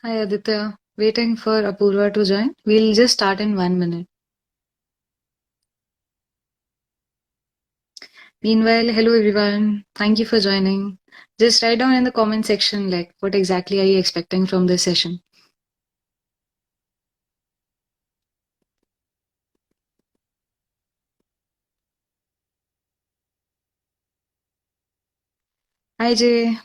Hi Aditya, waiting for Apurva to join. We'll just start in 1 minute. Meanwhile, hello everyone. Thank you for joining. Just write down in the comment section like what exactly are you expecting from this session. Hi Jay.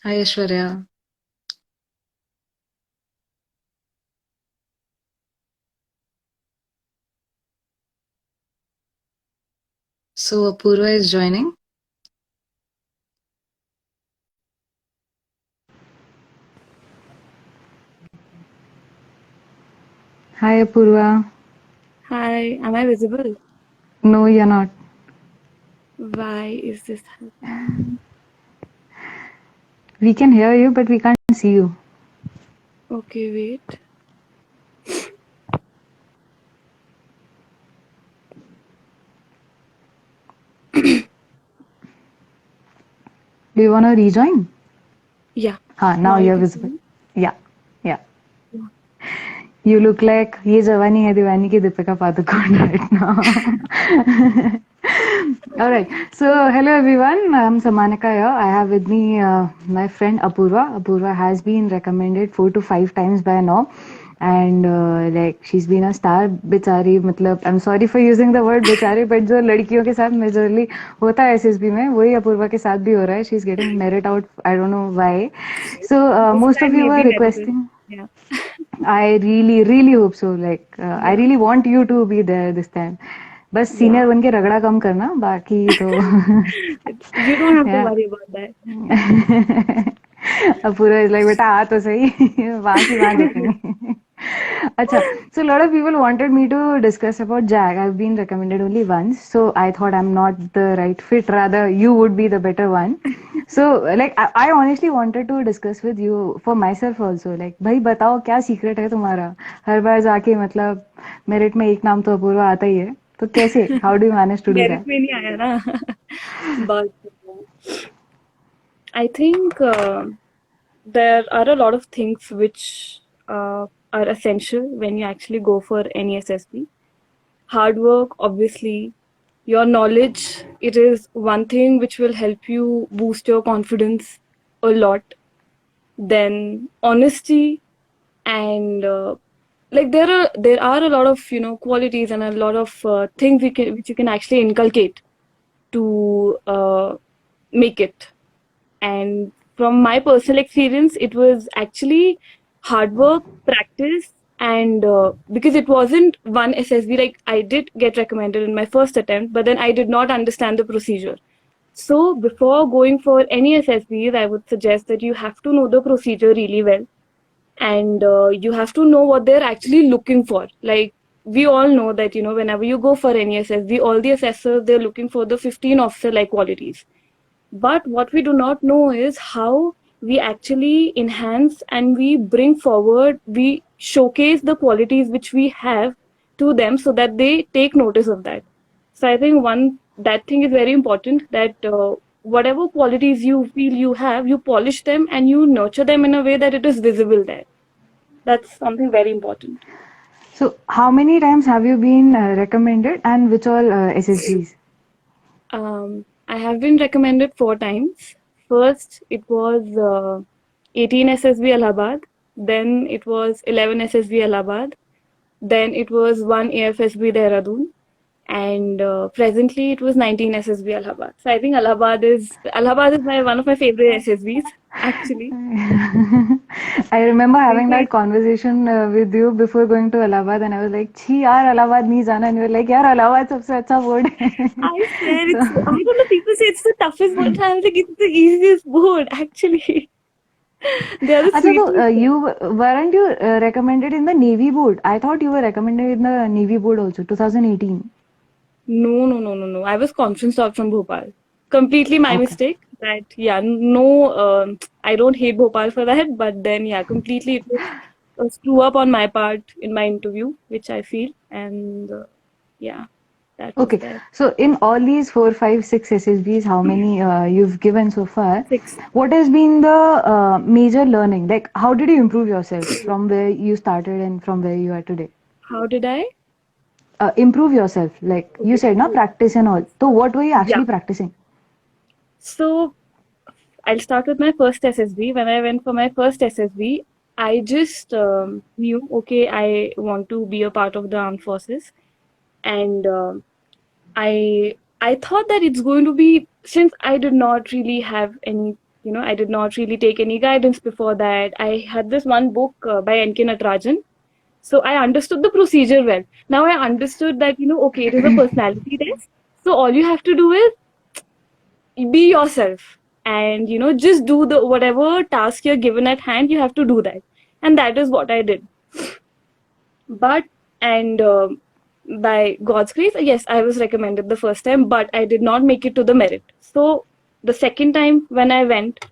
Hi Ashwarya. So Apurva is joining. Hi Apurva. Hi, am I visible? No, you're not. Why is this happening? We can hear you, but we can't see you. Okay, wait. Do you want to rejoin? Yeah, Now now you you're can see visible. me. Yeah, yeah. Yeah. You look like ये जवानी है दीवानी की Deepika Padukone right now. All right. So, hello everyone. I'm Samanika here. I have with me my friend Apurva. Apurva has been recommended 4 to 5 times by now. And like she's been a star बेचारी मतलब I'm sorry for using the word बेचारी but जो लड़कियों के साथ majorly होता है SSB में वही अपूर्वा के साथ भी हो रहा है. She's getting merit out. I don't know why. So This most of time you were maybe merited. requesting. Yeah. I really, really hope so. Like, I Yeah. really want you to be there this time. बस Yeah. Senior बन के रगड़ा कम करना बाकी तो You don't have to yeah. worry about that. अब पूरा is like बेटा आ तो सही वहां की वहां देखेंगे. अच्छा, so a lot of people wanted me to discuss about Jag. I've been recommended only once, so I thought I'm not the right fit. Rather, you would be the better one. So, like, I honestly wanted to discuss with you for myself also. Like, भाई बताओ क्या secret है तुम्हारा? हर बार जाके मतलब merit में एक नाम तो अपूर्वा आता ही है. तो कैसे? How do you manage to do merit that? में नहीं आया ना. But I think there are a lot of things which are essential when you actually go for any SSB. Hard work, obviously, your knowledge, it is one thing which will help you boost your confidence a lot. Then honesty and like there are a lot of qualities and a lot of things which you can actually inculcate to make it. And from my personal experience, it was actually hard work, practice, and because it wasn't one SSB, like I did get recommended in my first attempt, but then I did not understand the procedure. So before going for any SSBs, I would suggest that you have to know the procedure really well, and you have to know what they're actually looking for. Like we all know that whenever you go for any SSB, all the assessors, they're looking for the 15 officer like qualities, but what we do not know is how we actually enhance and we bring forward, we showcase the qualities which we have to them so that they take notice of that. So I think that thing is very important, that whatever qualities you feel you have, you polish them and you nurture them in a way that it is visible there. That's something very important. So, how many times have you been recommended and which all SSBs? I have been recommended 4 times. First, it was 18 SSB Allahabad, then it was 11 SSB Allahabad, then it was 1 AFSB Dehradun, and presently it was 19 SSB Allahabad. So I think Allahabad is one of my favorite SSBs actually. I remember having Because that conversation with you before going to Allahabad, and I was like, "छी यार Allahabad नहीं जाना," and you were like, "यार Allahabad सबसे अच्छा board है." I swear So, I don't know, people say it's the toughest board, and I'm like, it's the easiest board actually. They are the अच्छा तो sweetest. you weren't you recommended in the Navy board? I thought you were recommended in the Navy board also, 2018. No. I was conference out from Bhopal. Completely my Okay. mistake. That yeah, no, I don't hate Bhopal for that, but then yeah, completely it was a screw up on my part in my interview, which I feel, and yeah, that was Okay. there. So in all these 4, 5, 6 SSBs, how many you've given so far? Six. What has been the major learning? Like, how did you improve yourself from where you started and from where you are today? How did I? Improve yourself, like you Okay. said, na practice and all. So what were you Yeah. actually practicing? So I'll start with my first SSB. When I went for my first SSB, I just knew, okay, I want to be a part of the armed forces, and I thought that it's going to be, since I did not really have any, I did not really take any guidance before that. I had this one book by N.K. Natarajan, so I understood the procedure well. Now I understood that, okay, it is a personality test. So all you have to do is be yourself, and just do the whatever task you're given at hand. You have to do that, and that is what I did. But and by God's grace, yes, I was recommended the first time, but I did not make it to the merit. So the second time when I went,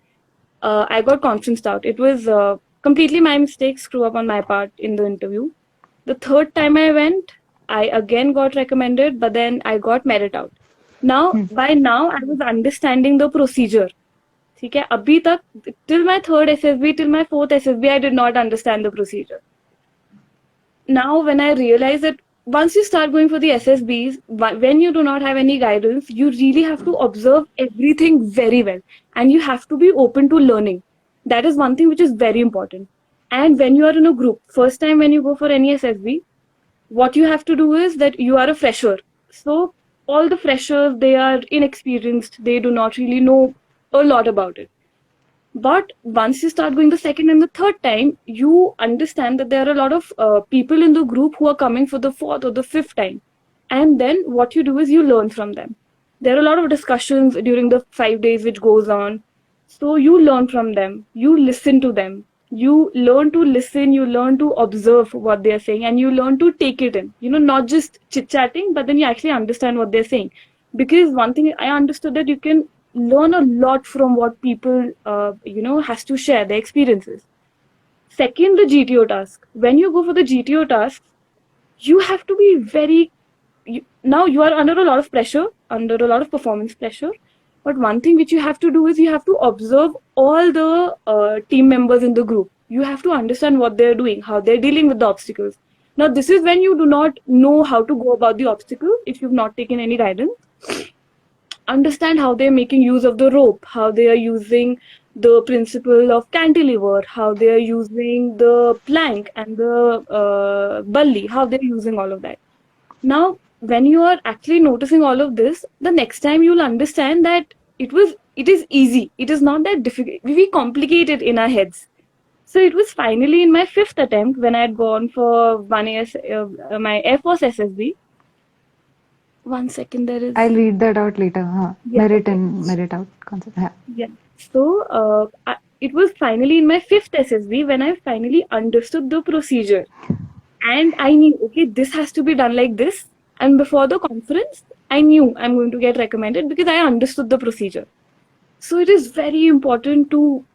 I got conferenced out. It was completely my mistake, screw up on my part in the interview. The third time I went, I again got recommended, but then I got merit out. Now, Hmm. by now, I was understanding the procedure. ठीक है, अभी तक till my third SSB, till my fourth SSB, I did not understand the procedure. Now when I realize that once you start going for the SSBs, when you do not have any guidance, you really have to observe everything very well, and you have to be open to learning. That is one thing which is very important. And when you are in a group, first time when you go for any SSB, what you have to do is that you are a fresher. So all the freshers, they are inexperienced, they do not really know a lot about it. But once you start going the second and the third time, you understand that there are a lot of people in the group who are coming for the fourth or the fifth time. And then what you do is you learn from them. There are a lot of discussions during the 5 days which goes on. So you learn from them, you listen to them, you learn to listen, you learn to observe what they're saying, and you learn to take it in. Not just chit chatting, but then you actually understand what they're saying. Because one thing I understood, that you can learn a lot from what people has to share their experiences. Second, the GTO task. When you go for the GTO task, you have to be very, now you are under a lot of pressure, under a lot of performance pressure. But one thing which you have to do is you have to observe all the team members in the group. You have to understand what they're doing, how they're dealing with the obstacles. Now this is when you do not know how to go about the obstacle if you've not taken any guidance. Understand how they're making use of the rope, how they are using the principle of cantilever, how they are using the plank and the bully, how they're using all of that. Now, when you are actually noticing all of this, the next time you'll understand that it is easy. It is not that difficult. We complicate it in our heads. So it was finally in my fifth attempt when I had gone for 1 year, my Air Force SSB. 1 second, there is. I'll read that out later. Yeah, Merit okay. and merit out concept. Yeah. Yeah. So it was finally in my fifth SSB when I finally understood the procedure. And I knew, okay, this has to be done like this. And before the conference, I knew I'm going to get recommended because I understood the procedure. So it is very important to,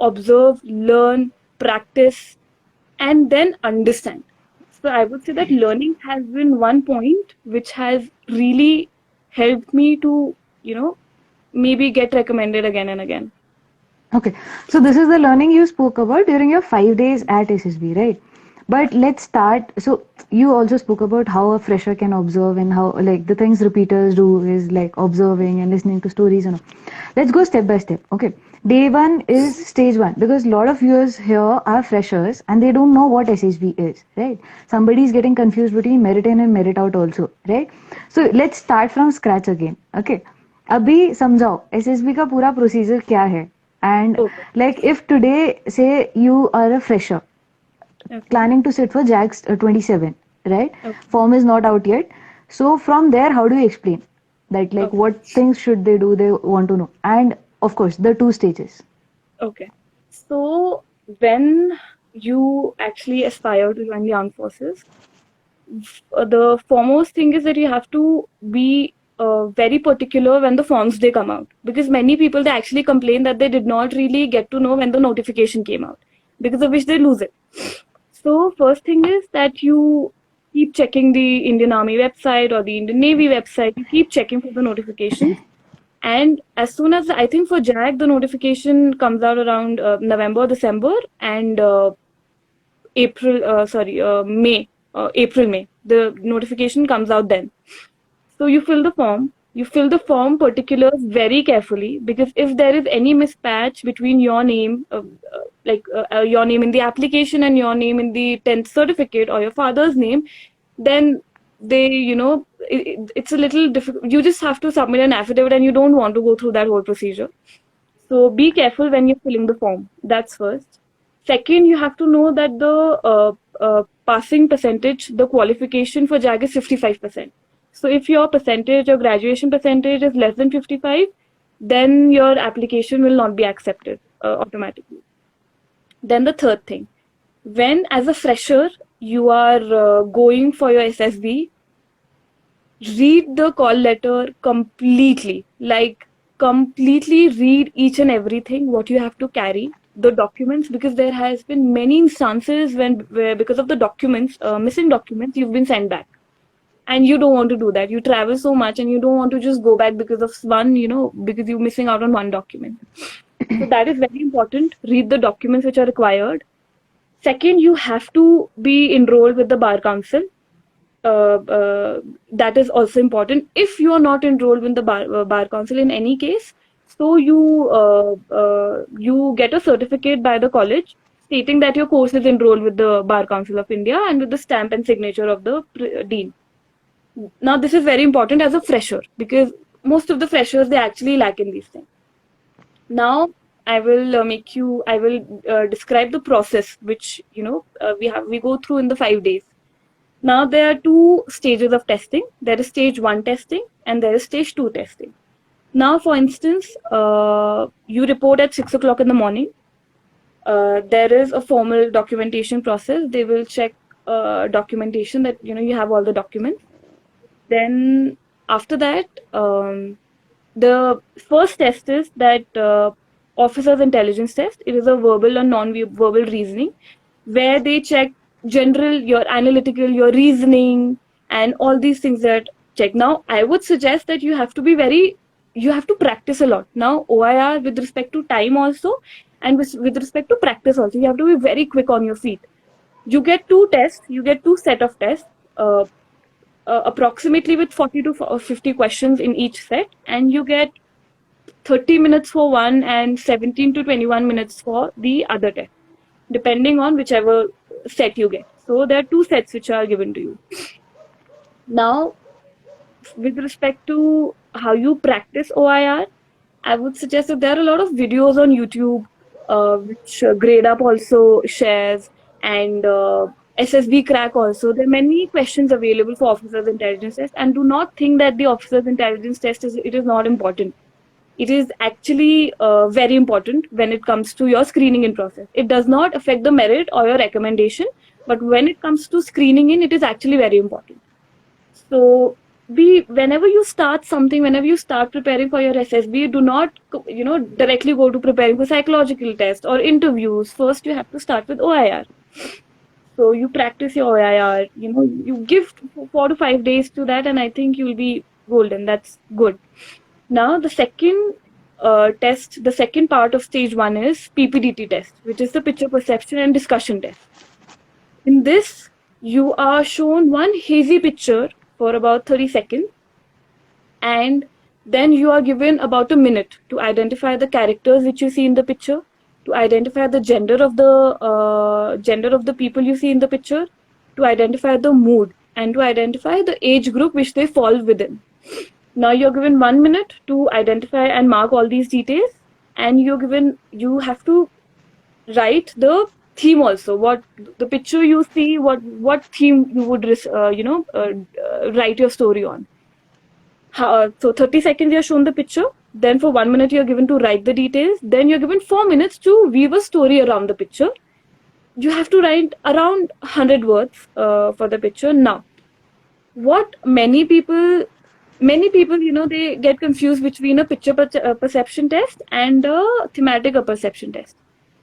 observe, learn, practice, and then understand. So I would say that learning has been one point which has really helped me to, maybe get recommended again and again. Okay, so this is the learning you spoke about during your 5 days at SSB, right? But let's start. So you also spoke about how a fresher can observe and how like the things repeaters do is like observing and listening to stories and all. Let's go step by step. Okay, day one is stage one because a lot of viewers here are freshers and they don't know what SSB is, right? Somebody is getting confused between merit in and merit out also, right? So let's start from scratch again. Okay, अभी समझाओ SSB का पूरा procedure क्या है and Okay. like if today say you are a fresher Okay. planning to sit for JAGS 27, right? Okay. Form is not out yet. So from there, how do you explain that? Like Okay. what things should they do? They want to know, and of course the 2 stages. Okay. So when you actually aspire to join the armed forces, the foremost thing is that you have to be very particular when the forms they come out, because many people, they actually complain that they did not really get to know when the notification came out, because of which they lose it. So first thing is that you keep checking the Indian Army website or the Indian Navy website. You keep checking for the notifications. And as soon as, I think for JAG, the notification comes out around November, December, and May, April, May. The notification comes out then. So you fill the form. You fill the form particulars very carefully, because if there is any mismatch between your name, your name in the application and your name in the 10th certificate, or your father's name, then it's a little difficult. You just have to submit an affidavit, and you don't want to go through that whole procedure. So be careful when you're filling the form. That's first. Second, you have to know that the passing percentage, the qualification for JAG is 55%. So if your percentage or graduation percentage is less than 55, then your application will not be accepted automatically. Then the third thing, when as a fresher you are going for your SSB, read the call letter completely, like completely read each and everything, what you have to carry, the documents, because there has been many instances where because of the documents, missing documents, you've been sent back. And you don't want to do that. You travel so much and you don't want to just go back because of one, because you're missing out on one document. So that is very important. Read the documents which are required. Second, you have to be enrolled with the Bar Council. That is also important. If you are not enrolled with the Bar Council in any case, so you get a certificate by the college stating that your course is enrolled with the Bar Council of India and with the stamp and signature of the dean. Now, this is very important as a fresher, because most of the freshers, they actually lack in these things. Now, I will describe the process which we go through in the 5 days. Now, there are 2 stages of testing. There is stage 1 testing and there is stage 2 testing. Now, for instance, you report at 6 o'clock in the morning. There is a formal documentation process. They will check documentation that you have all the documents. Then after that, the first test is that officer's intelligence test. It is a verbal and non-verbal reasoning, where they check your analytical, your reasoning, and all these things that check. Now, I would suggest that you have to practice a lot. Now, OIR, with respect to time also, and with respect to practice also, you have to be very quick on your feet. You get 2 tests, you get 2 set of tests, approximately with 40 to 50 questions in each set, and you get 30 minutes for one and 17 to 21 minutes for the other test, depending on whichever set you get. So there are 2 sets which are given to you. Now, with respect to how you practice OIR, I would suggest that there are a lot of videos on YouTube, which GradeUp also shares, and SSB Crack also. There are many questions available for officers' intelligence test, and do not think that the officers' intelligence test is not important. It is actually very important when it comes to your screening in process. It does not affect the merit or your recommendation, but when it comes to screening in, it is actually very important. So whenever you start something, whenever you start preparing for your SSB, do not directly go to preparing for psychological tests or interviews. First, you have to start with OIR. So you practice your OIR, you give 4 to 5 days to that, and I think you'll be golden. That's good. Now, the second test, the second part of stage 1 is PPDT test, which is the picture perception and discussion test. In this, you are shown one hazy picture for about 30 seconds, and then you are given about a minute to identify the characters which you see in the picture, to identify the gender of the people you see in the picture, to identify the mood, and to identify the age group which they fall within. Now you're given 1 minute to identify and mark all these details, and you have to write the theme also. What the picture you see, what theme you would write your story on. So 30 seconds you're shown the picture. Then for 1 minute you're given to write the details. Then you're given 4 minutes to weave a story around the picture. You have to write around 100 words for the picture. Now, what many people, they get confused between a perception test and a thematic perception test.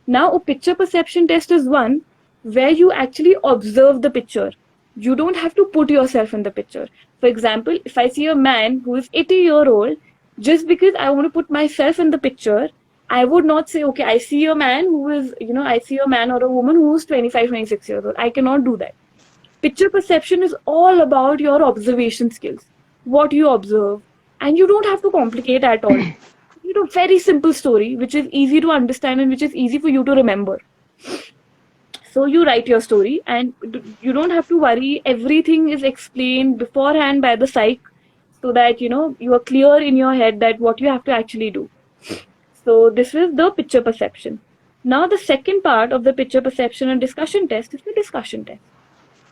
Now, a picture perception test is one where you actually observe the picture. You don't have to put yourself in the picture. For example, if I see a man who is 80-year-old, just because I want to put myself in the picture, I would not say, okay, I see a man who is, I see a man or a woman who is 25, 26 years old. I cannot do that. Picture perception is all about your observation skills, what you observe, and you don't have to complicate at all. Very simple story, which is easy to understand and which is easy for you to remember. So you write your story, and you don't have to worry. Everything is explained beforehand by the psych, so that you are clear in your head that what you have to actually do. So this is the picture perception. Now the second part of the picture perception and discussion test is the discussion test.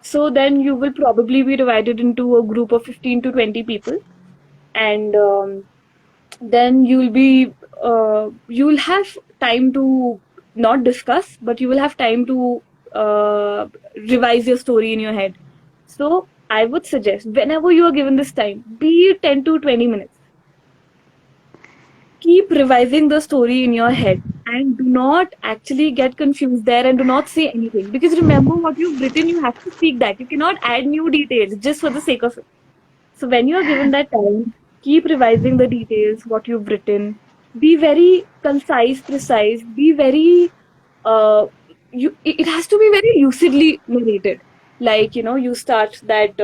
So then you will probably be divided into a group of 15 to 20 people, and then you'll have time to not discuss, but you will have time to revise your story in your head. So I would suggest, whenever you are given this time, be it 10 to 20 minutes, keep revising the story in your head and do not actually get confused there and do not say anything, because remember, what you've written, you have to speak that. You cannot add new details just for the sake of it. So when you are given that time, keep revising the details, what you've written. Be very concise, precise. Be very it has to be very lucidly narrated. Like, you start that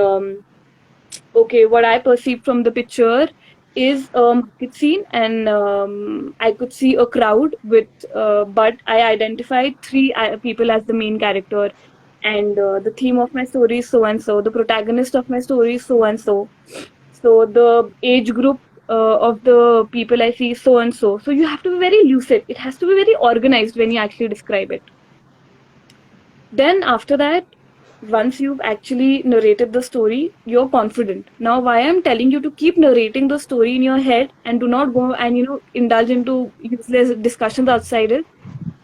okay, what I perceived from the picture is a market scene, and I could see a crowd with, but I identified three people as the main character, and the theme of my story is so and so. The protagonist of my story is so and so. So the age group of the people I see is so and so. So you have to be very lucid. It has to be very organized when you actually describe it. Then after that, once you've actually narrated the story, you're confident. Now, why I'm telling you to keep narrating the story in your head and do not go and indulge into useless discussions outside it,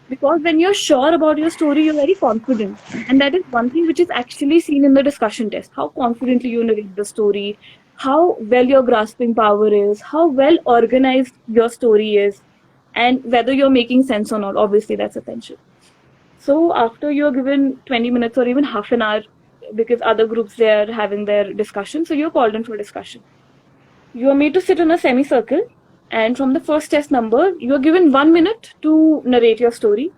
because when you're sure about your story, you're very confident, and that is one thing which is actually seen in the discussion test: how confidently you narrate the story, how well your grasping power is, how well organized your story is, and whether you're making sense or not. Obviously, that's essential. So after you're given 20 minutes or even half an hour, because other groups, they are having their discussion, so you're called in for discussion. You are made to sit in a semicircle, and from the first test number, you are given 1 minute to narrate your story.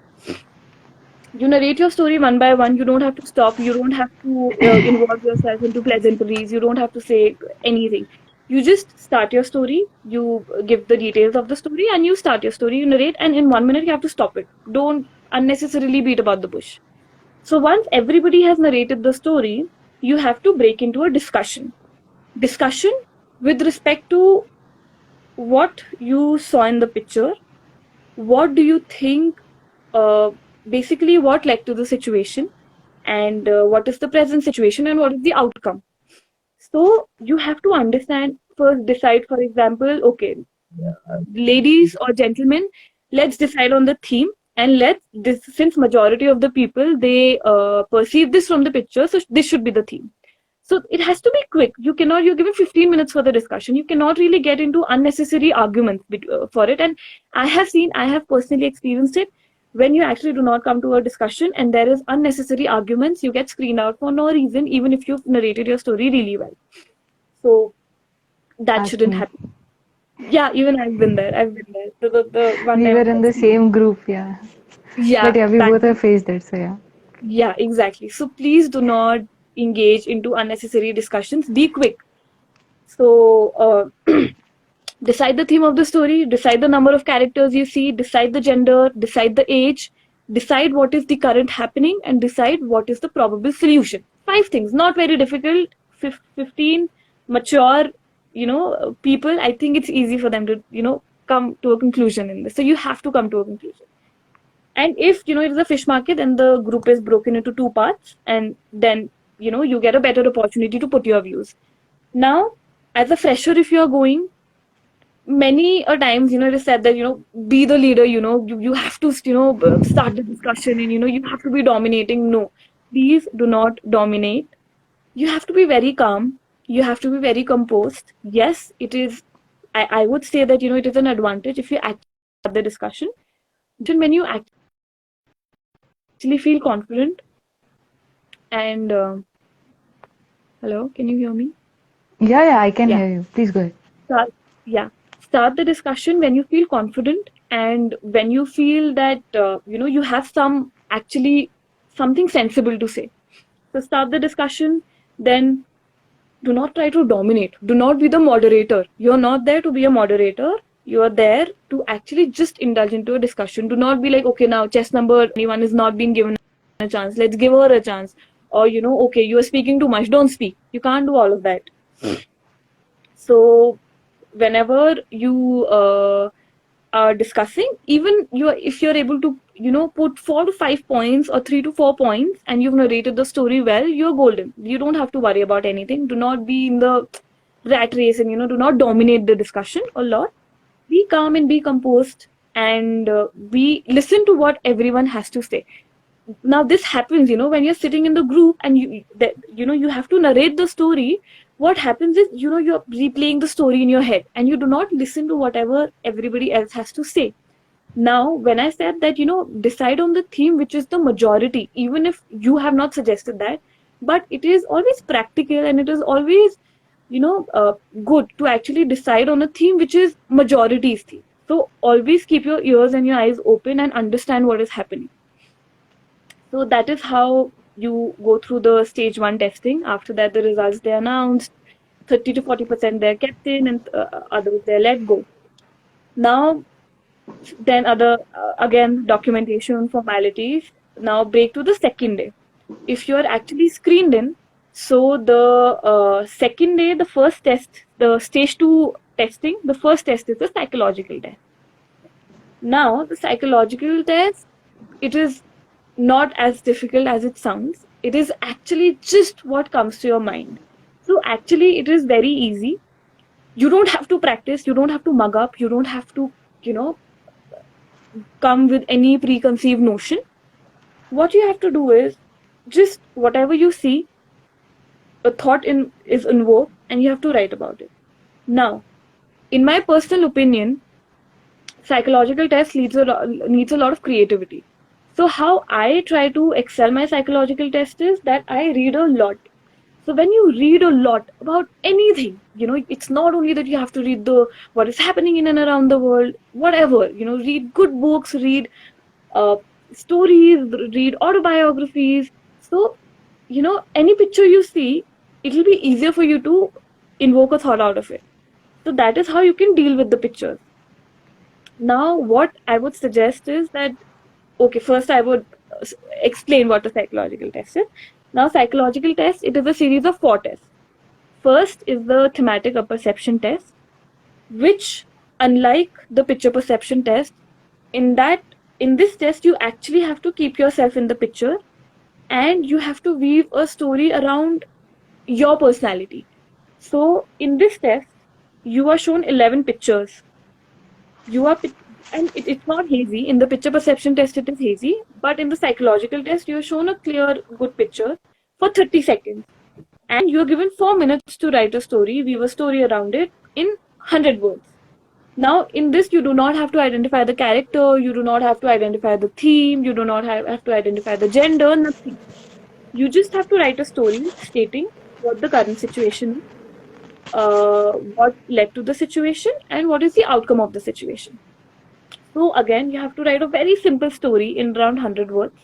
You narrate your story one by one. You don't have to stop. You don't have to involve yourself into pleasantries. You don't have to say anything. You just start your story. You give the details of the story, and you start your story. You narrate, and in 1 minute, you have to stop it. Don't unnecessarily beat about the bush. So once everybody has narrated the story, you have to break into a discussion. Discussion with respect to what you saw in the picture. What do you think, basically what led to the situation, and what is the present situation, and what is the outcome. So you have to understand, first decide, for example, okay, ladies or gentlemen, let's decide on the theme, and since majority of the people, they perceive this from the picture, so this should be the theme. So it has to be quick. You're given 15 minutes for the discussion. You cannot really get into unnecessary arguments for it. And I have personally experienced it. When you actually do not come to a discussion and there is unnecessary arguments, you get screened out for no reason, even if you've narrated your story really well. So that shouldn't happen. Yeah, even I've been there. The one we were in the same group, yeah. Yeah. But yeah, we both have faced it, so yeah. Yeah, exactly. So please do not engage into unnecessary discussions. Be quick. So decide the theme of the story, decide the number of characters you see, decide the gender, decide the age, decide what is the current happening, and decide what is the probable solution. 5 things, not very difficult. 15 mature, people, I think it's easy for them to, come to a conclusion in this. So you have to come to a conclusion. And if, it is a fish market and the group is broken into 2 parts, and then, you get a better opportunity to put your views. Now, as a fresher, if you are going, many a times, it is said that, be the leader, you have to, start the discussion, and, you have to be dominating. No, please do not dominate. You have to be very calm. You have to be very composed. Yes, it is. I would say that it is an advantage if you actually have the discussion. Then when you actually feel confident and hello, can you hear me? Yeah, I can Yeah. hear you. Please go ahead. Yeah, start the discussion when you feel confident and when you feel that you have something sensible to say. So start the discussion. Then do not try to dominate. Do not be the moderator. You're not there to be a moderator. You are there to actually just indulge into a discussion. Do not be like, okay, now chess number anyone is not being given a chance, let's give her a chance. Or okay, you are speaking too much, don't speak. You can't do all of that. So whenever you are discussing, even if you're able to put 4 to 5 points or 3 to 4 points and you've narrated the story well, you're golden. You don't have to worry about anything. Do not be in the rat race and do not dominate the discussion a lot. Be calm and be composed, and we listen to what everyone has to say. Now this happens when you're sitting in the group and you have to narrate the story. What happens is you're replaying the story in your head and you do not listen to whatever everybody else has to say. Now when I said that decide on the theme which is the majority, even if you have not suggested that, but it is always practical and it is always good to actually decide on a theme which is majority's theme. So always keep your ears and your eyes open and understand what is happening. So that is how you go through the stage 1 testing. After that, the results they announced. 30 to 40% they're kept in, and others they're let go. Now, then again documentation formalities. Now break to the second day. If you're actually screened in, so the second day, the first test, the stage 2 testing, the first test is the psychological test. Now, the psychological test, it is not as difficult as it sounds. It is actually just what comes to your mind. So actually, it is very easy. You don't have to practice. You don't have to mug up. You don't have to, come with any preconceived notion. What you have to do is just whatever you see, a thought is invoked, and you have to write about it. Now, in my personal opinion, psychological test needs a lot of creativity. So how I try to excel my psychological test is that I read a lot. So when you read a lot about anything, it's not only that you have to read the what is happening in and around the world, whatever, read good books, read uh, stories, read autobiographies. So, any picture you see, it'll be easier for you to invoke a thought out of it. So that is how you can deal with the pictures. Now, what I would suggest is that, okay, first I would explain what a psychological test is. Now, psychological test, it is a series of 4 tests. First is the thematic perception test, which, unlike the picture perception test, in this test, you actually have to keep yourself in the picture and you have to weave a story around your personality. So, in this test, you are shown 11 pictures. And it's not hazy. In the picture perception test, it is hazy, but in the psychological test, you are shown a clear, good picture for 30 seconds. And you are given 4 minutes to write a story, weave a story around it in 100 words. Now, in this, you do not have to identify the character, you do not have to identify the theme, you do not have to identify the gender, nothing. You just have to write a story stating what the current situation is, what led to the situation, and what is the outcome of the situation. So again, you have to write a very simple story in around 100 words.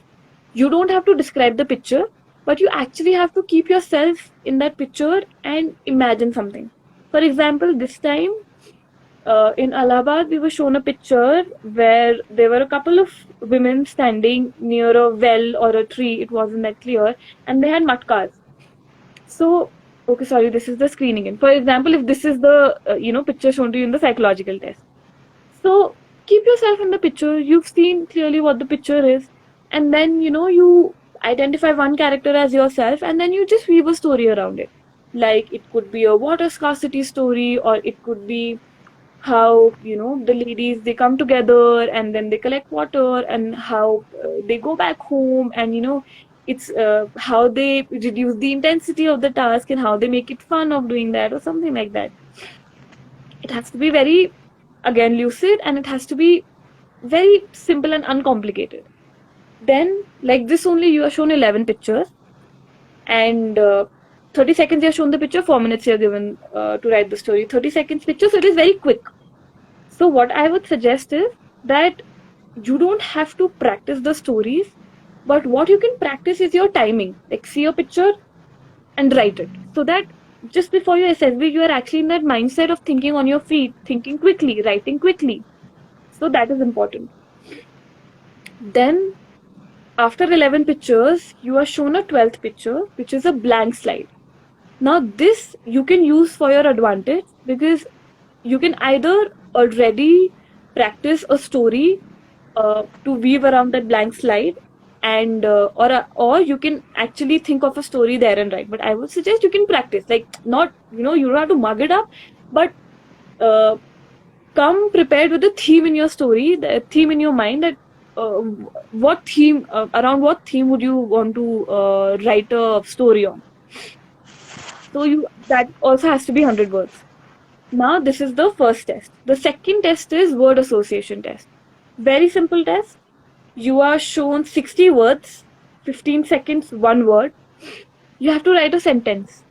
You don't have to describe the picture, but you actually have to keep yourself in that picture and imagine something. For example, this time in Allahabad, we were shown a picture where there were a couple of women standing near a well or a tree. It wasn't that clear, and they had matkas. So, okay, sorry, this is the screening in. For example, if this is the picture shown to you in the psychological test. So keep yourself in the picture. You've seen clearly what the picture is, and then you identify one character as yourself, and then you just weave a story around it. Like it could be a water scarcity story, or it could be how the ladies they come together and then they collect water, and how they go back home, and It's how they reduce the intensity of the task and how they make it fun of doing that or something like that. It has to be very, again, lucid, and it has to be very simple and uncomplicated. Then, like this only, you are shown 11 pictures, and 30 seconds you are shown the picture, 4 minutes you are given to write the story. 30 seconds picture, so it is very quick. So what I would suggest is that you don't have to practice the stories, but what you can practice is your timing. Like, see your picture and write it, so that just before your SSB, you are actually in that mindset of thinking on your feet, thinking quickly, writing quickly. So that is important. Then, after 11 pictures, you are shown a 12th picture, which is a blank slide. Now, this you can use for your advantage, because you can either already practice a story to weave around that blank slide, and or you can actually think of a story there and write. But I would suggest you can practice, like, not, you don't have to mug it up, but come prepared with a theme in your story, the theme in your mind, that what theme around what theme would you want to write a story on. So that also has to be 100 words. Now, this is the first test. The second test is word association test. Very simple test. You are shown 60 words, 15 seconds, one word. You have to write a sentence.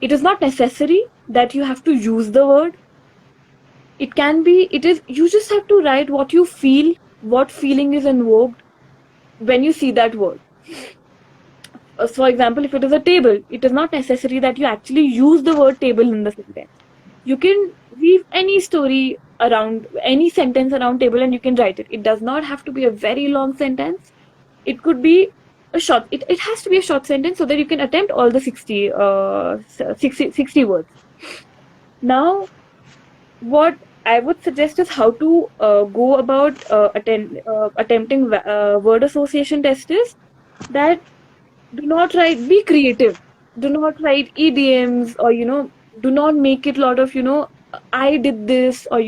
It is not necessary that you have to use the word. You just have to write what you feel, what feeling is invoked when you see that word. For example, if it is a table, it is not necessary that you actually use the word table in the sentence. You can weave any story around, any sentence around table, and you can write it. It does not have to be a very long sentence. It could be a short, it has to be a short sentence, so that you can attempt all the 60 words. Now, what I would suggest is how to go about attempting word association test is that do not write, be creative. Do not write idioms, or, do not make it a lot of, I did this, or,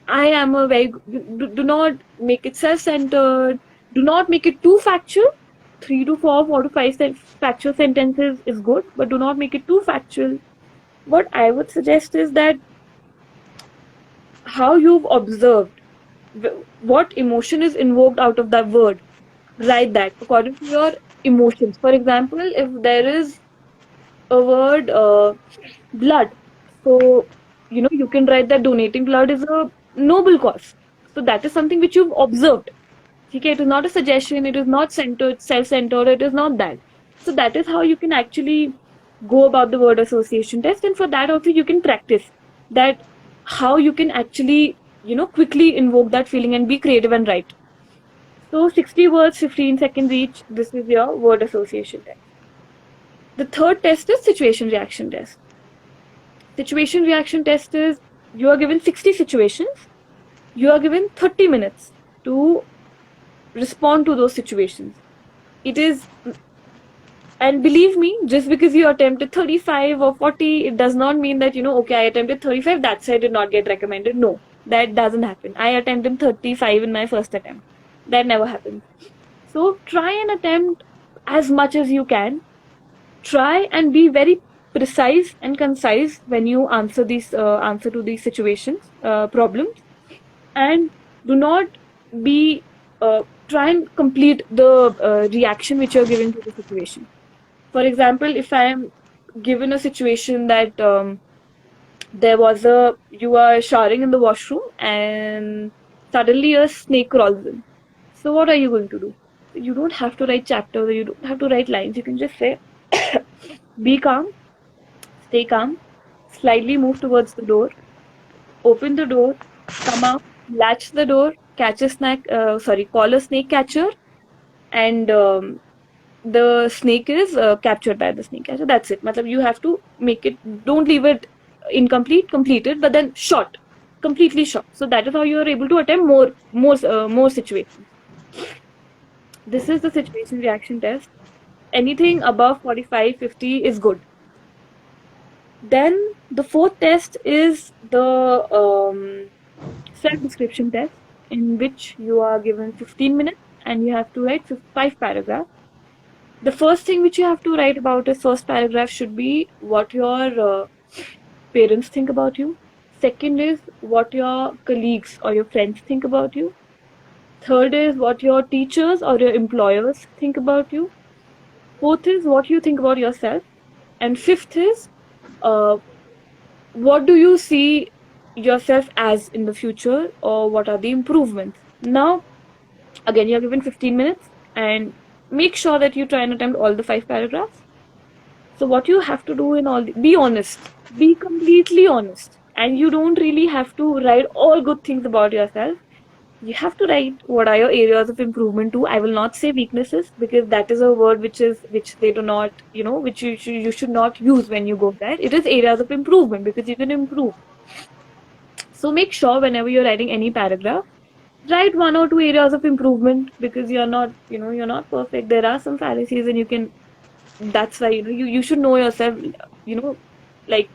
I am a very, do not make it self-centered. Do not make it too factual. 3 to 4, 4 to 5 factual sentences is good, but do not make it too factual. What I would suggest is that how you've observed, what emotion is invoked out of that word, write that according to your emotions. For example, if there is a word blood, so you can write that donating blood is a noble cause. So that is something which you've observed. Okay, it is not a suggestion, it is not self-centered, it is not that. So that is how you can actually go about the word association test, and for that also you can practice that, how you can actually quickly invoke that feeling and be creative and write. So 60 words, 15 seconds each. This is your word association test. The third test is situation reaction test. Situation reaction test is, you are given 60 situations. You are given 30 minutes to respond to those situations. It is, and believe me, just because you attempted 35 or 40, it does not mean that, okay, I attempted 35, that's why I did not get recommended. No, that doesn't happen. I attempted 35 in my first attempt. That never happens. So try and attempt as much as you can. Try and be very precise and concise when you answer to these situations, problems, and do not be try and complete the reaction which you're giving to the situation. For example, if I am given a situation that you are showering in the washroom and suddenly a snake crawls in. So what are you going to do? You don't have to write chapters, or you don't have to write lines. You can just say, be calm, stay calm, slightly move towards the door, open the door, come out, latch the door, call a snake catcher, and the snake is captured by the snake catcher. That's it. You have to make it, don't leave it incomplete, complete it, but then short, completely short. So that is how you are able to attempt more situations. This is the situation reaction test. Anything above 45, 50 is good. Then the fourth test is the self-description test, in which you are given 15 minutes and you have to write 5 paragraphs. The first thing which you have to write about is first paragraph should be what your parents think about you. Second is what your colleagues or your friends think about you. Third is what your teachers or your employers think about you. Fourth is what you think about yourself. And fifth is uh, what do you see yourself as in the future, or what are the improvements. Now, again, you're given 15 minutes, and make sure that you try and attempt all the 5 paragraphs. So what you have to do in be honest, be completely honest, and you don't really have to write all good things about yourself. You have to write what are your areas of improvement too. I will not say weaknesses, because that is a word which they do not, which you should not use when you go there. It is areas of improvement, because you can improve. So make sure whenever you're writing any paragraph, write 1 or 2 areas of improvement, because you're not perfect. There are some fallacies, and that's why you should know yourself, you know, like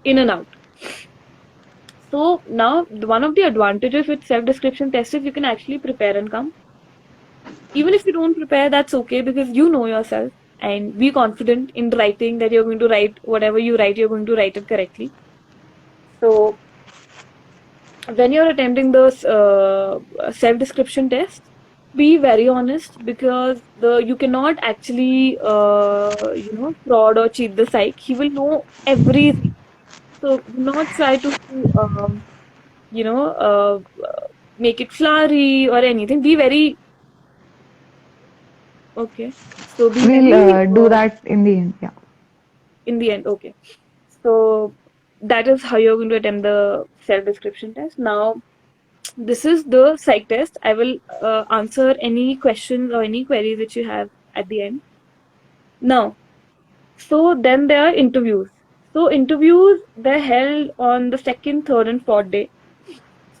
in and out. So now one of the advantages with self-description test is you can actually prepare and come. Even if you don't prepare, that's okay, because you know yourself, and be confident in writing that you're going to write whatever you write, you're going to write it correctly. So when you're attempting the self-description test, be very honest, because you cannot actually fraud or cheat the psych. He will know everything. So do not try to you know uh, make it flowery or anything. Be very okay. So be We'll very do that in the end. Yeah. in the end. Okay. So that is how you're going to attempt the self-description test. Now, this is the psych test. I will answer any questions or any queries that you have at the end. Now, so then there are interviews. So interviews, they're held on the second, third, and fourth day.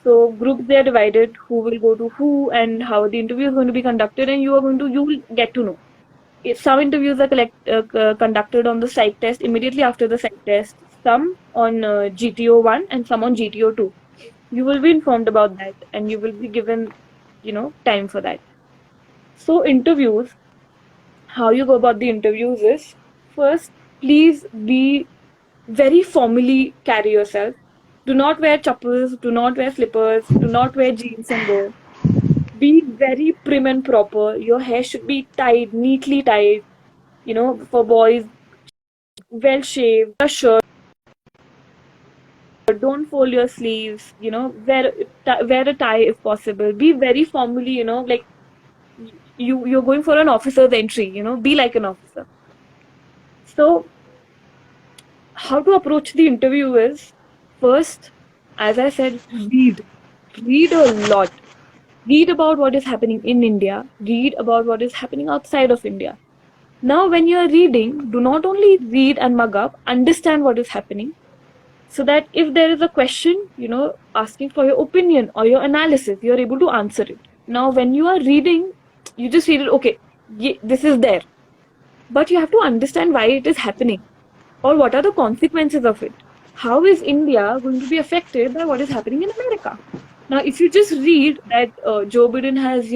So groups, they are divided, who will go to who and how the interview is going to be conducted, and you will get to know. Some interviews are conducted on the psych test immediately after the psych test. Some on GTO 1 and some on GTO 2. You will be informed about that, and you will be given, time for that. So interviews, how you go about the interviews is, first, please be very formally carry yourself. Do not wear chappals, do not wear slippers, do not wear jeans and go. Be very prim and proper. Your hair should be tied, neatly tied. For boys, well shaved, a shirt, don't fold your sleeves, wear a tie if possible. Be very formally, like you're going for an officer's entry, be like an officer. So how to approach the interview is, first, as I said, read a lot. Read about what is happening in India, read about what is happening outside of India. Now, when you are reading, do not only read and mug up, understand what is happening, so that if there is a question, asking for your opinion or your analysis, you're able to answer it. Now, when you are reading, you just read it, okay, this is there. But you have to understand why it is happening, or what are the consequences of it. How is India going to be affected by what is happening in America? Now, if you just read that Joe Biden has,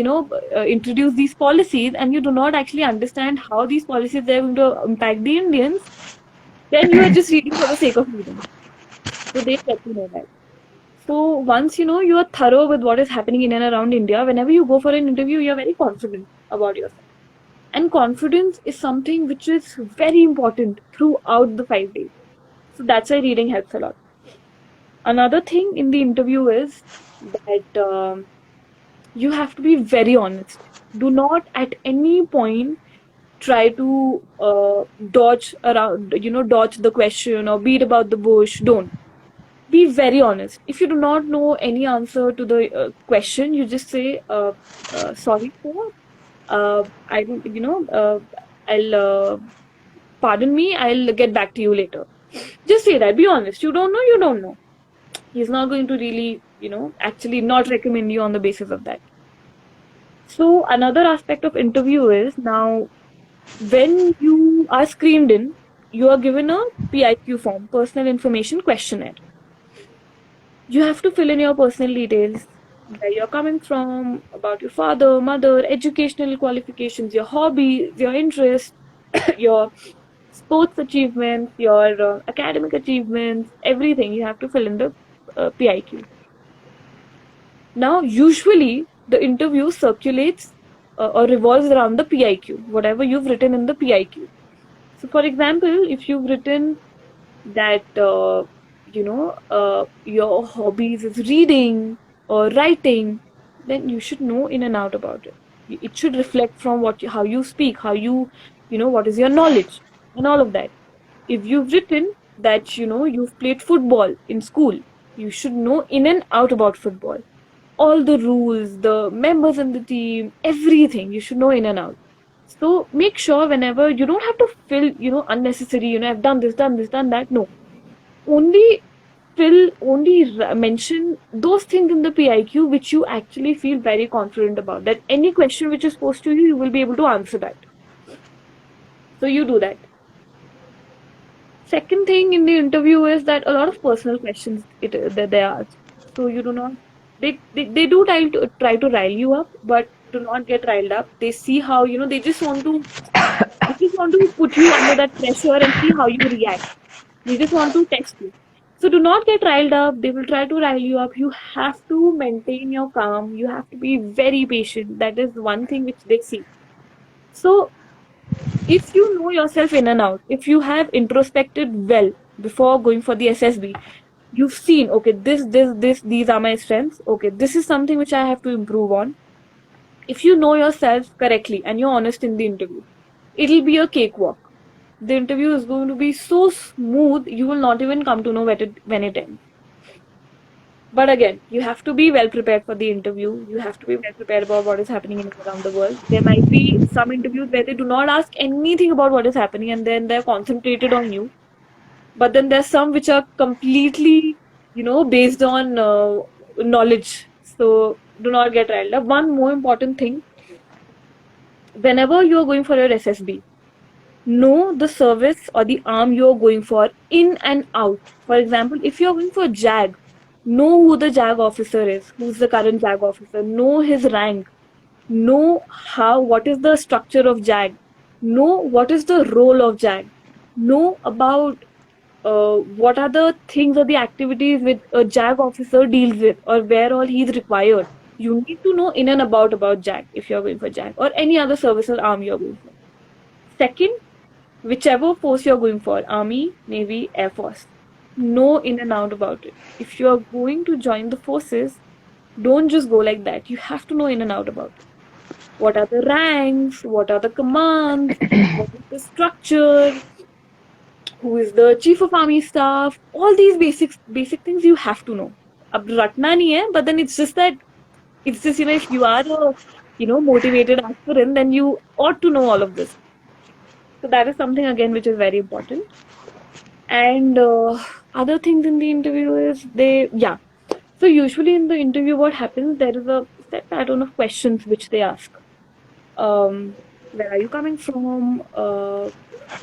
introduced these policies, and you do not actually understand how these policies are going to impact the Indians, then you are just reading for the sake of reading. So they let you know that. So once you are thorough with what is happening in and around India, whenever you go for an interview, you are very confident about yourself. And confidence is something which is very important throughout the 5 days. So that's why reading helps a lot. Another thing in the interview is that you have to be very honest. Do not at any point try to dodge the question or beat about the bush. Don't. Be very honest. If you do not know any answer to the question, you just say, sorry, sir. I don't, I'll, pardon me, I'll get back to you later. Just say that. Be honest. You don't know, you don't know. He's not going to really, actually not recommend you on the basis of that. So another aspect of interview is, now, when you are screened in, you are given a PIQ form, personal information questionnaire. You have to fill in your personal details, where you're coming from, about your father, mother, educational qualifications, your hobbies, your interests, your sports achievements, your academic achievements, everything. You have to fill in the PIQ. Now, usually the interview circulates or revolves around the PIQ, whatever you've written in the PIQ. So, for example, if you've written that your hobbies is reading or writing, then you should know in and out about it. It should reflect from how you speak, how what is your knowledge, and all of that. If you've written that you've played football in school, you should know in and out about football, all the rules, the members in the team, everything. You should know in and out. So make sure whenever you don't have to fill, unnecessary, I've done this, done this, done that. No, only mention those things in the PIQ which you actually feel very confident about. That any question which is posed to you, you will be able to answer that. So you do that. Second thing in the interview is that a lot of personal questions that they ask. So you do not they do try to rile you up, but do not get riled up. They see how they just want to put you under that pressure and see how you react. They just want to test you. So do not get riled up. They will try to rile you up. You have to maintain your calm. You have to be very patient. That is one thing which they see. So if you know yourself in and out, if you have introspected well before going for the SSB, you've seen, okay, these are my strengths. Okay, this is something which I have to improve on. If you know yourself correctly and you're honest in the interview, it'll be a cakewalk. The interview is going to be so smooth, you will not even come to know when it ends. But again, you have to be well prepared for the interview. You have to be well prepared about what is happening around the world. There might be some interviews where they do not ask anything about what is happening and then they're concentrated on you. But then there's some which are completely, based on knowledge. So do not get riled up. One more important thing, whenever you're going for your SSB, know the service or the arm you're going for in and out. For example, if you're going for JAG, know who the JAG officer is, who's the current JAG officer, know his rank, know what is the structure of JAG, know what is the role of JAG, know about what are the things or the activities with a JAG officer deals with or where all he's required. You need to know in and about JAG if you're going for JAG or any other service or arm you're going for. Second, whichever force you're going for, Army, Navy, Air Force, know in and out about it. If you're going to join the forces, don't just go like that. You have to know in and out about it. What are the ranks? What are the commands? What is the structure? Who is the chief of army staff? All these basic things you have to know. Ab ratna nahi hai, but then it's just if you are a motivated aspirant, then you ought to know all of this. So that is something again which is very important. And other things in the interview is So usually in the interview, what happens? There is a set pattern of questions which they ask. Where are you coming from?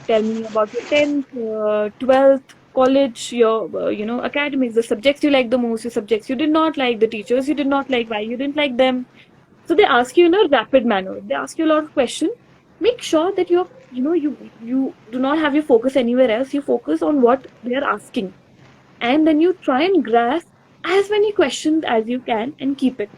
Tell me about your 10th, 12th, college, your academics, the subjects you like the most, the subjects you did not like, the teachers you did not like, why you didn't like them. So they ask you in a rapid manner. They ask you a lot of questions. Make sure that you do not have your focus anywhere else. You focus on what they are asking, and then you try and grasp as many questions as you can and keep it.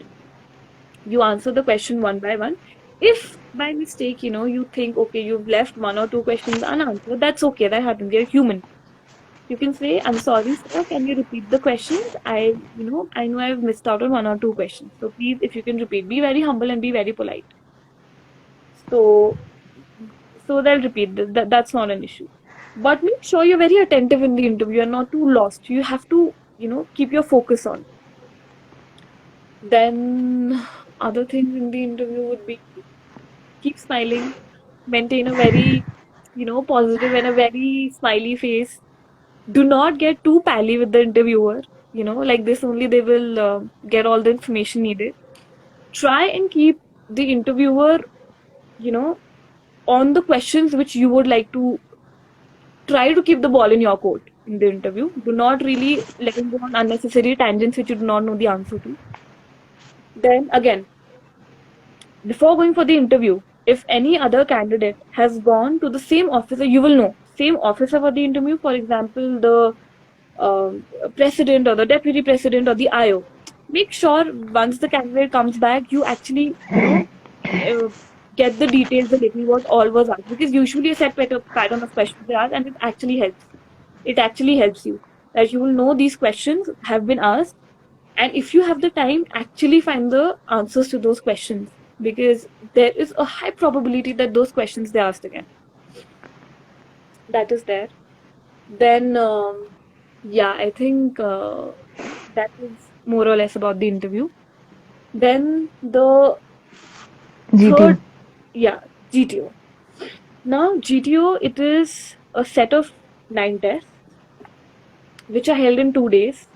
You answer the question one by one. If by mistake, you think, okay, you've left one or two questions unanswered, that's okay. That happens. You're human. You can say, I'm sorry, sir. Can you repeat the questions? I know I've missed out on one or two questions. So please, if you can repeat, be very humble and be very polite. So they'll repeat this. That's not an issue. But make sure you're very attentive in the interview and not too lost. You have to, keep your focus on. Then other things in the interview would be keep smiling, maintain a very, positive and a very smiley face. Do not get too pally with the interviewer. Like this only they will get all the information needed. Try and keep the interviewer, on the questions which you would like to try to keep the ball in your court in the interview. Do not really let him go on unnecessary tangents which you do not know the answer to. Then again, before going for the interview, if any other candidate has gone to the same officer, you will know same officer for the interview. For example, the president or the deputy president or the IO. Make sure once the candidate comes back, you actually uh, get the details relating what all was asked, because usually a set pattern of questions they ask, and it actually helps. It actually helps you that you will know these questions have been asked, and if you have the time, actually find the answers to those questions, because there is a high probability that those questions they asked again. That is there. Then yeah, I think that is more or less about the interview. Then the GT. third, yeah, GTO. Now, GTO, it is a set of 9 tests which are held in 2 days.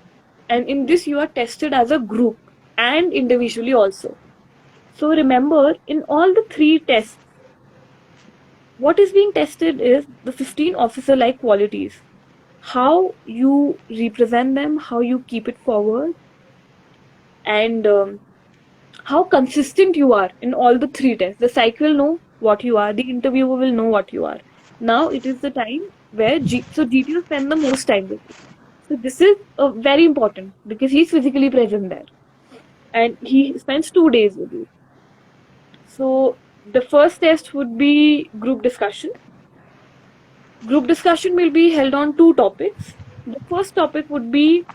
And in this, you are tested as a group and individually also. So remember, in all the 3 tests, what is being tested is the 15 officer-like qualities. How you represent them, how you keep it forward, and how consistent you are in all the 3 tests. The psych will know what you are, the interviewer will know what you are. Now it is the time where GTO spend the most time with you. So this is very important because he's physically present there and he spends 2 days with you. So the first test would be group discussion. Group discussion will be held on 2 topics. The first topic would be,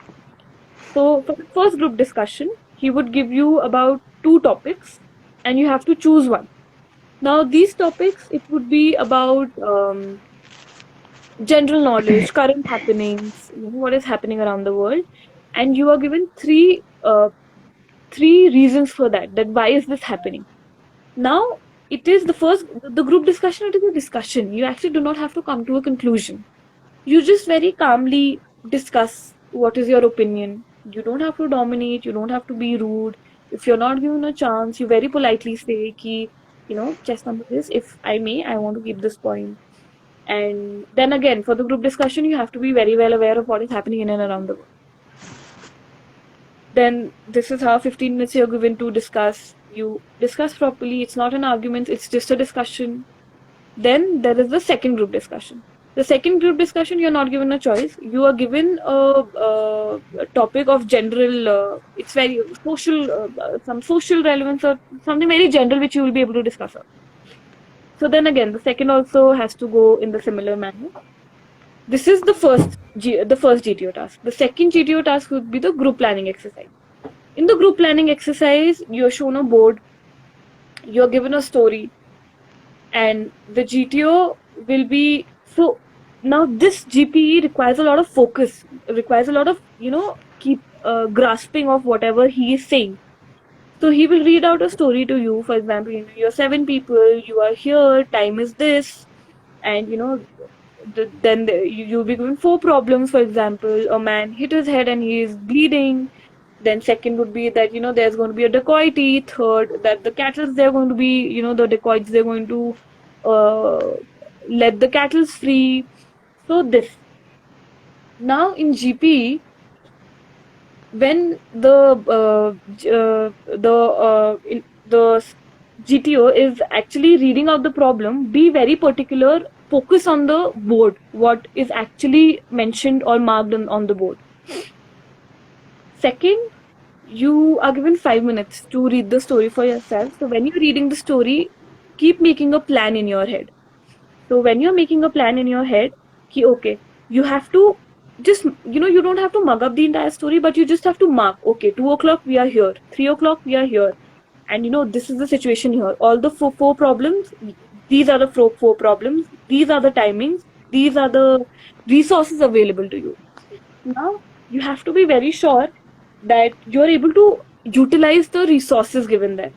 so for the first group discussion, he would give you about 2 topics and you have to choose one. Now these topics, it would be about general knowledge, current happenings, what is happening around the world, and you are given three reasons for that why is this happening. Now it is the group discussion, it is a discussion. You actually do not have to come to a conclusion. You just very calmly discuss what is your opinion. You don't have to dominate, you don't have to be rude. If you're not given a chance, you very politely say ki, chess number this, if I may, I want to keep this point. And then again, for the group discussion, you have to be very well aware of what is happening in and around the world. Then this is how 15 minutes you're given to discuss. You discuss properly. It's not an argument. It's just a discussion. Then there is the second group discussion. The second group discussion, you're not given a choice. You are given a topic of general, it's very social, some social relevance or something very general which you will be able to discuss. So then again, the second also has to go in the similar manner. This is the first GTO task. The second GTO task would be the group planning exercise. In the group planning exercise, you're shown a board, you're given a story, and the GTO will be, so now this GPE requires a lot of focus, requires a lot of, keep grasping of whatever he is saying. So he will read out a story to you. For example, you're 7 people, you are here, time is this, and then you'll be given 4 problems. For example, a man hit his head and he is bleeding. Then second would be that there's going to be a dacoity. Third, that the cattle, they're going to be the dacoits, they're going to let the cattle free. So this. Now in GP, when the GTO is actually reading out the problem, be very particular. Focus on the board, what is actually mentioned or marked on the board. Second, you are given 5 minutes to read the story for yourself. So when you're reading the story, keep making a plan in your head. So when you're making a plan in your head, okay, you have to just, you don't have to mug up the entire story, but you just have to mark, okay, 2 o'clock we are here, 3 o'clock we are here. And this is the situation here. All the four problems, these are the 4 problems, these are the timings, these are the resources available to you. Now, you have to be very sure that you're able to utilize the resources given there.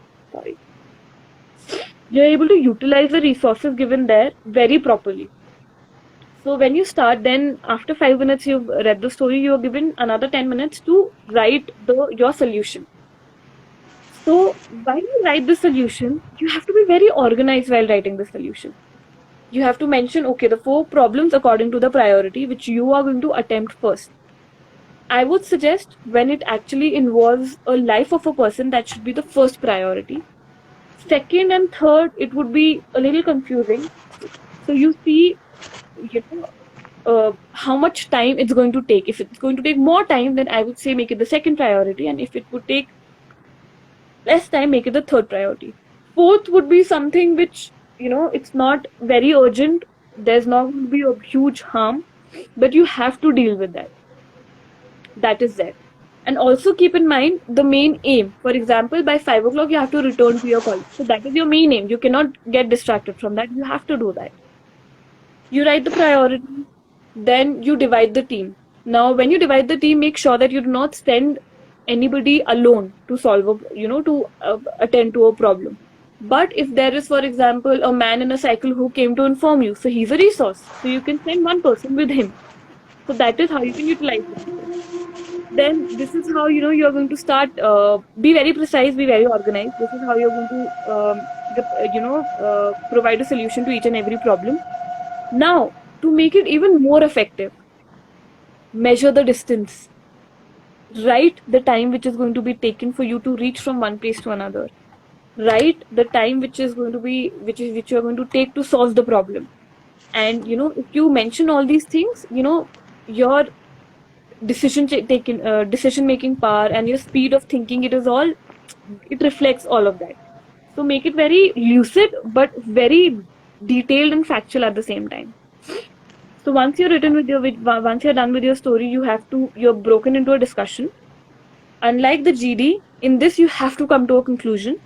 You're able to utilize the resources given there very properly. So when you start, then after 5 minutes you've read the story, you're given another 10 minutes to write your solution. So while you write the solution, you have to be very organized while writing the solution. You have to mention, okay, the 4 problems according to the priority which you are going to attempt first. I would suggest when it actually involves a life of a person, that should be the first priority. Second and third, it would be a little confusing. So you see, you know, how much time it's going to take. If it's going to take more time, then I would say make it the second priority. And if it would take less time, make it the third priority. Fourth would be something which, it's not very urgent. There's not going to be a huge harm, but you have to deal with that. That is there. And also keep in mind the main aim. For example, by 5 o'clock, you have to return to your college. So that is your main aim. You cannot get distracted from that. You have to do that. You write the priority, then you divide the team. Now, when you divide the team, make sure that you do not send anybody alone to attend to a problem. But if there is, for example, a man in a cycle who came to inform you, so he's a resource. So you can send one person with him. So that is how you can utilize it. Then this is how you're going to start. Be very precise, be very organized. This is how you're going to provide a solution to each and every problem. Now, to make it even more effective, measure the distance. Write the time which is going to be taken for you to reach from one place to another. Write the time which is going to be which you're going to take to solve the problem. And if you mention all these things, your decision making power and your speed of thinking, it reflects all of that. So make it very lucid but very detailed and factual at the same time. So once you're done with your story, you're broken into a discussion. Unlike the GD, in this you have to come to a conclusion.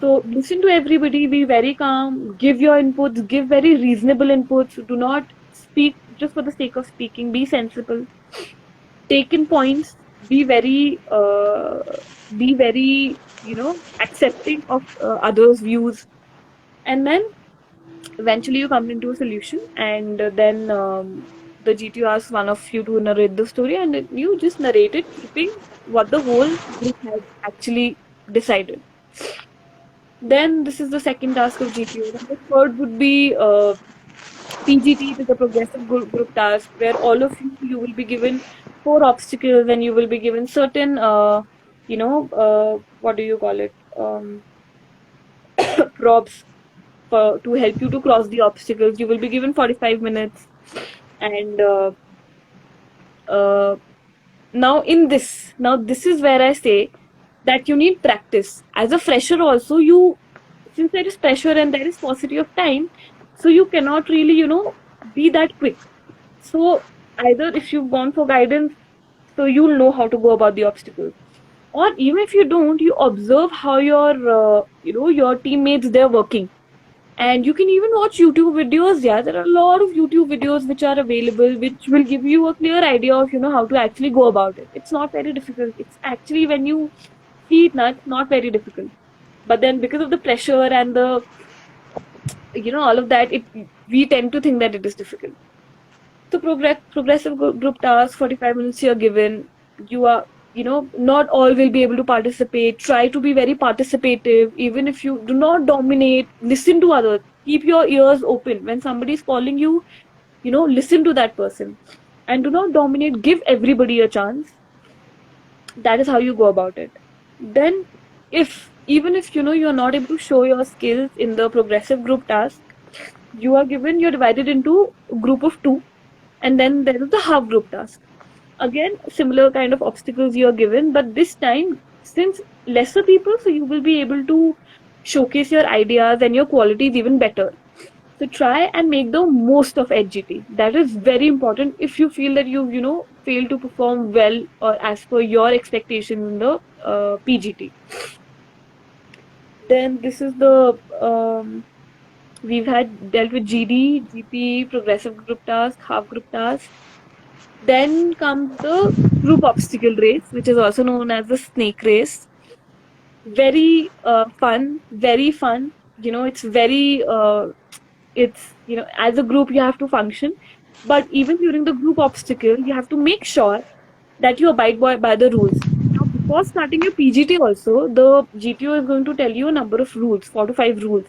So listen to everybody, be very calm, give your inputs, give very reasonable inputs. Do not speak just for the sake of speaking. Be sensible. Take in points. Be very accepting of others' views. And then eventually you come into a solution, and then the GTO asks one of you to narrate the story, and you just narrate it, keeping what the whole group had actually decided. Then this is the second task of GTO. The third would be PGT, it is a progressive group task, where all of you will be given 4 obstacles, and you will be given certain, what do you call it, props to help you to cross the obstacles. You will be given 45 minutes. And now this is where I say that you need practice. As a fresher also, since there is pressure and there is paucity of time, so you cannot really, be that quick. So either if you've gone for guidance, so you'll know how to go about the obstacles. Or even if you don't, you observe how your teammates, they're working. And you can even watch YouTube videos. Yeah, there are a lot of YouTube videos which are available, which will give you a clear idea of, how to actually go about it. It's not very difficult. It's actually, when you see it now, it's not very difficult. But then because of the pressure and the, all of that, we tend to think that it is difficult. So progressive group task, 45 minutes you're given. You are, not all will be able to participate. Try to be very participative. Even if you do not dominate, listen to others. Keep your ears open. When somebody is calling you, listen to that person. And do not dominate. Give everybody a chance. That is how you go about it. Then, even if you're not able to show your skills in the progressive group task, you're divided into a group of 2. And then there is the half group task. Again, similar kind of obstacles you are given, but this time, since lesser people, so you will be able to showcase your ideas and your qualities even better. So try and make the most of HGT. That is very important. If you feel that you fail to perform well or as per your expectations in the PGT. Then this is the we've dealt with GD, GP, progressive group task, half group task. Then comes the group obstacle race, which is also known as the snake race. Very fun, very fun. It's very, as a group you have to function. But even during the group obstacle, you have to make sure that you abide by the rules. Now, before starting your PGT also, the GTO is going to tell you a number of rules, 4 to 5 rules.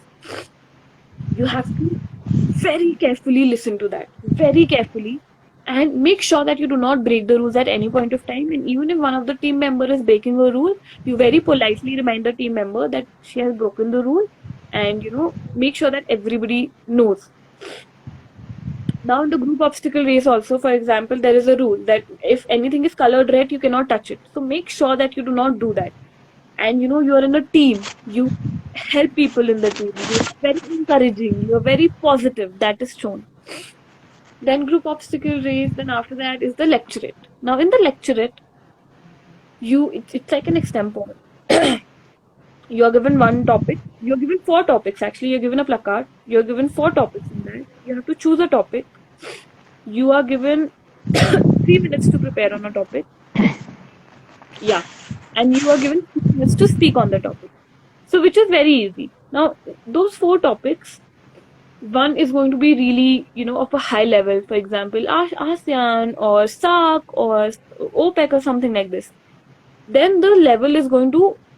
You have to very carefully listen to that, very carefully. and make sure that you do not break the rules at any point of time. And even if one of the team member is breaking a rule, you very politely remind the team member that she has broken the rule, and make sure that everybody knows. Now in the group obstacle race also, for example, there is a rule that if anything is colored red, you cannot touch it. So make sure that you do not do that. And you are in a team, you help people in the team, you are very encouraging, you are very positive, that is shown. Then group obstacle race, then after that is the lecturate. Now in the lecturate, it's like an extempore. You are given one topic, you're given four topics actually, you're given a placard, you're given four topics in that. You have to choose a topic. You are given 3 minutes to prepare on a topic. Yeah. And you are given 6 minutes to speak on the topic. So which is very easy. Now those four topics, one is going to be really, of a high level, for example, ASEAN or SAARC or OPEC or something like this. Then the level is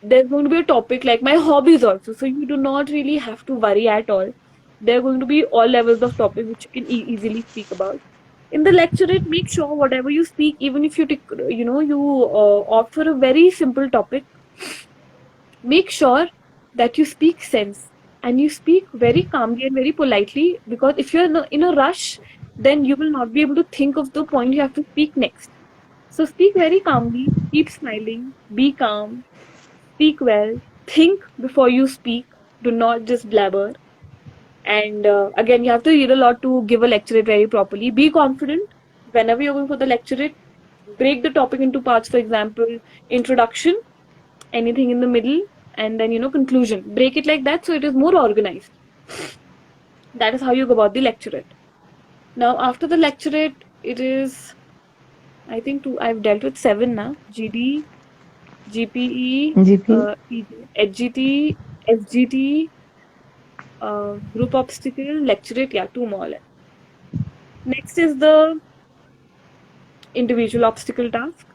there's going to be a topic like my hobbies also. So you do not really have to worry at all. There are going to be all levels of topic which you can easily speak about. In the lecturate, make sure whatever you speak, even if you opt for a very simple topic, make sure that you speak sense and you speak very calmly and very politely, because if you're in a rush, then you will not be able to think of the point you have to speak next. So speak very calmly, keep smiling, be calm, speak well, think before you speak, do not just blabber. And again, you have to read a lot to give a lecturate very properly. Be confident whenever you're going for the lecturate. Break the topic into parts, for example, introduction, anything in the middle, and then conclusion. Break it like that so it is more organized. That is how you go about the lecturate. Now after the lecturate, it is, I think I've dealt with 7 now. GD, GPE, GP. HGT, FGT, group obstacle, lecturate, 2 more left. Next is the individual obstacle task.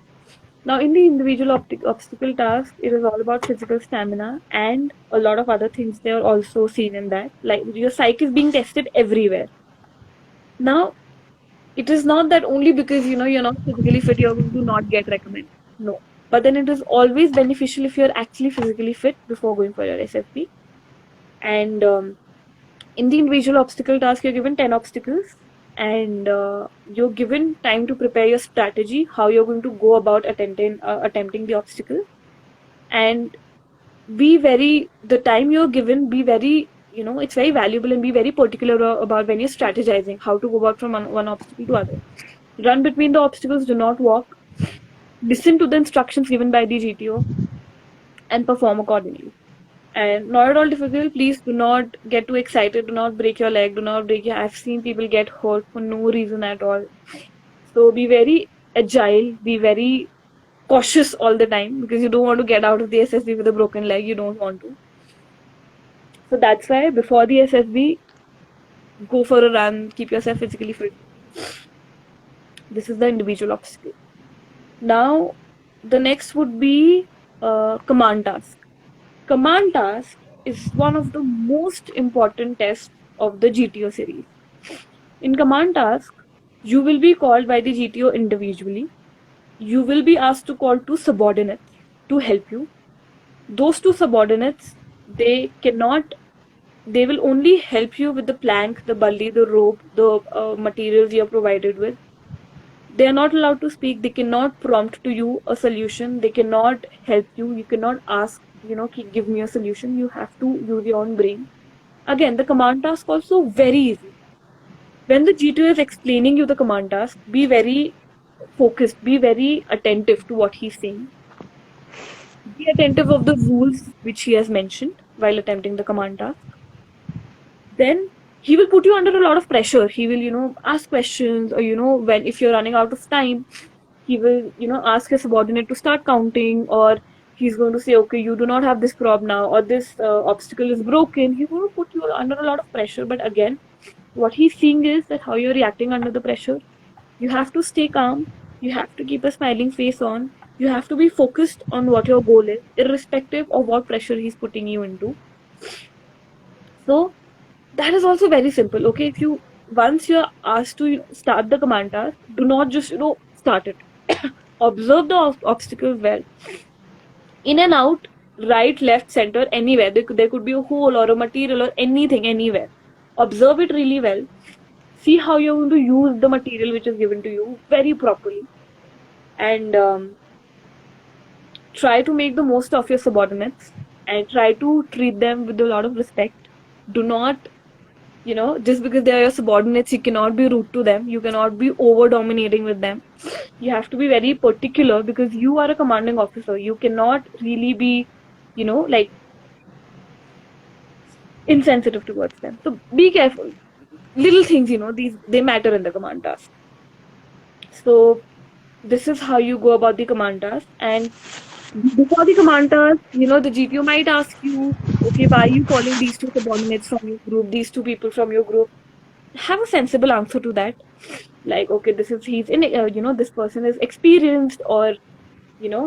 Now in the individual obstacle task, it is all about physical stamina and a lot of other things they are also seen in that. Like your psyche is being tested everywhere. Now it is not that only because you're not physically fit you're going to not get recommended. No. But then it is always beneficial if you're actually physically fit before going for your SFP. And in the individual obstacle task, you're given 10 obstacles, and you're given time to prepare your strategy, how you're going to go about attempting the obstacle. And the time you're given, be very, it's very valuable, and be very particular about when you're strategizing, how to go about from one obstacle to other. Run between the obstacles, do not walk. Listen to the instructions given by the GTO and perform accordingly. And not at all difficult. Please do not get too excited. Do not break your leg. I've seen people get hurt for no reason at all. So be very agile. Be very cautious all the time, because you don't want to get out of the SSB with a broken leg. You don't want to. So that's why before the SSB, go for a run. Keep yourself physically fit. This is the individual obstacle. Now, the next would be command task. Command task is one of the most important tests of the GTO series. In command task, you will be called by the GTO individually. You will be asked to call 2 subordinates to help you. Those 2 subordinates, they will only help you with the plank, the bully, the rope, the materials you're provided with. They are not allowed to speak. They cannot prompt to you a solution. They cannot help you. You cannot ask, give me a solution. You have to use your own brain. Again, the command task also very easy. When the GTO is explaining you the command task, be very focused. Be very attentive to what he's saying. Be attentive of the rules which he has mentioned while attempting the command task. Then he will put you under a lot of pressure. He will, ask questions, or, if you're running out of time, he will, ask his subordinate to start counting, or he's going to say, okay, you do not have this prob now, or this obstacle is broken. He's going to put you under a lot of pressure. But again, what he's seeing is that how you're reacting under the pressure. You have to stay calm. You have to keep a smiling face on. You have to be focused on what your goal is, irrespective of what pressure he's putting you into. So that is also very simple. Okay, if you once you're asked to start the command task, do not just start it. Observe the obstacles well, in and out, right, left, center, anywhere. There could be a hole or a material or anything, anywhere. Observe it really well. See how you're going to use the material which is given to you very properly, and try to make the most of your subordinates and try to treat them with a lot of respect. Do not, just because they are your subordinates, you cannot be rude to them. You cannot be over dominating with them. You have to be very particular because you are a commanding officer. You cannot really be, like insensitive towards them. So be careful. Little things, these they matter in the command task. So this is how you go about the command task. And before the command task, the GTO might ask you, okay, why are you calling these two subordinates from your group, these two people from your group? Have a sensible answer to that. Like, okay, this person is experienced or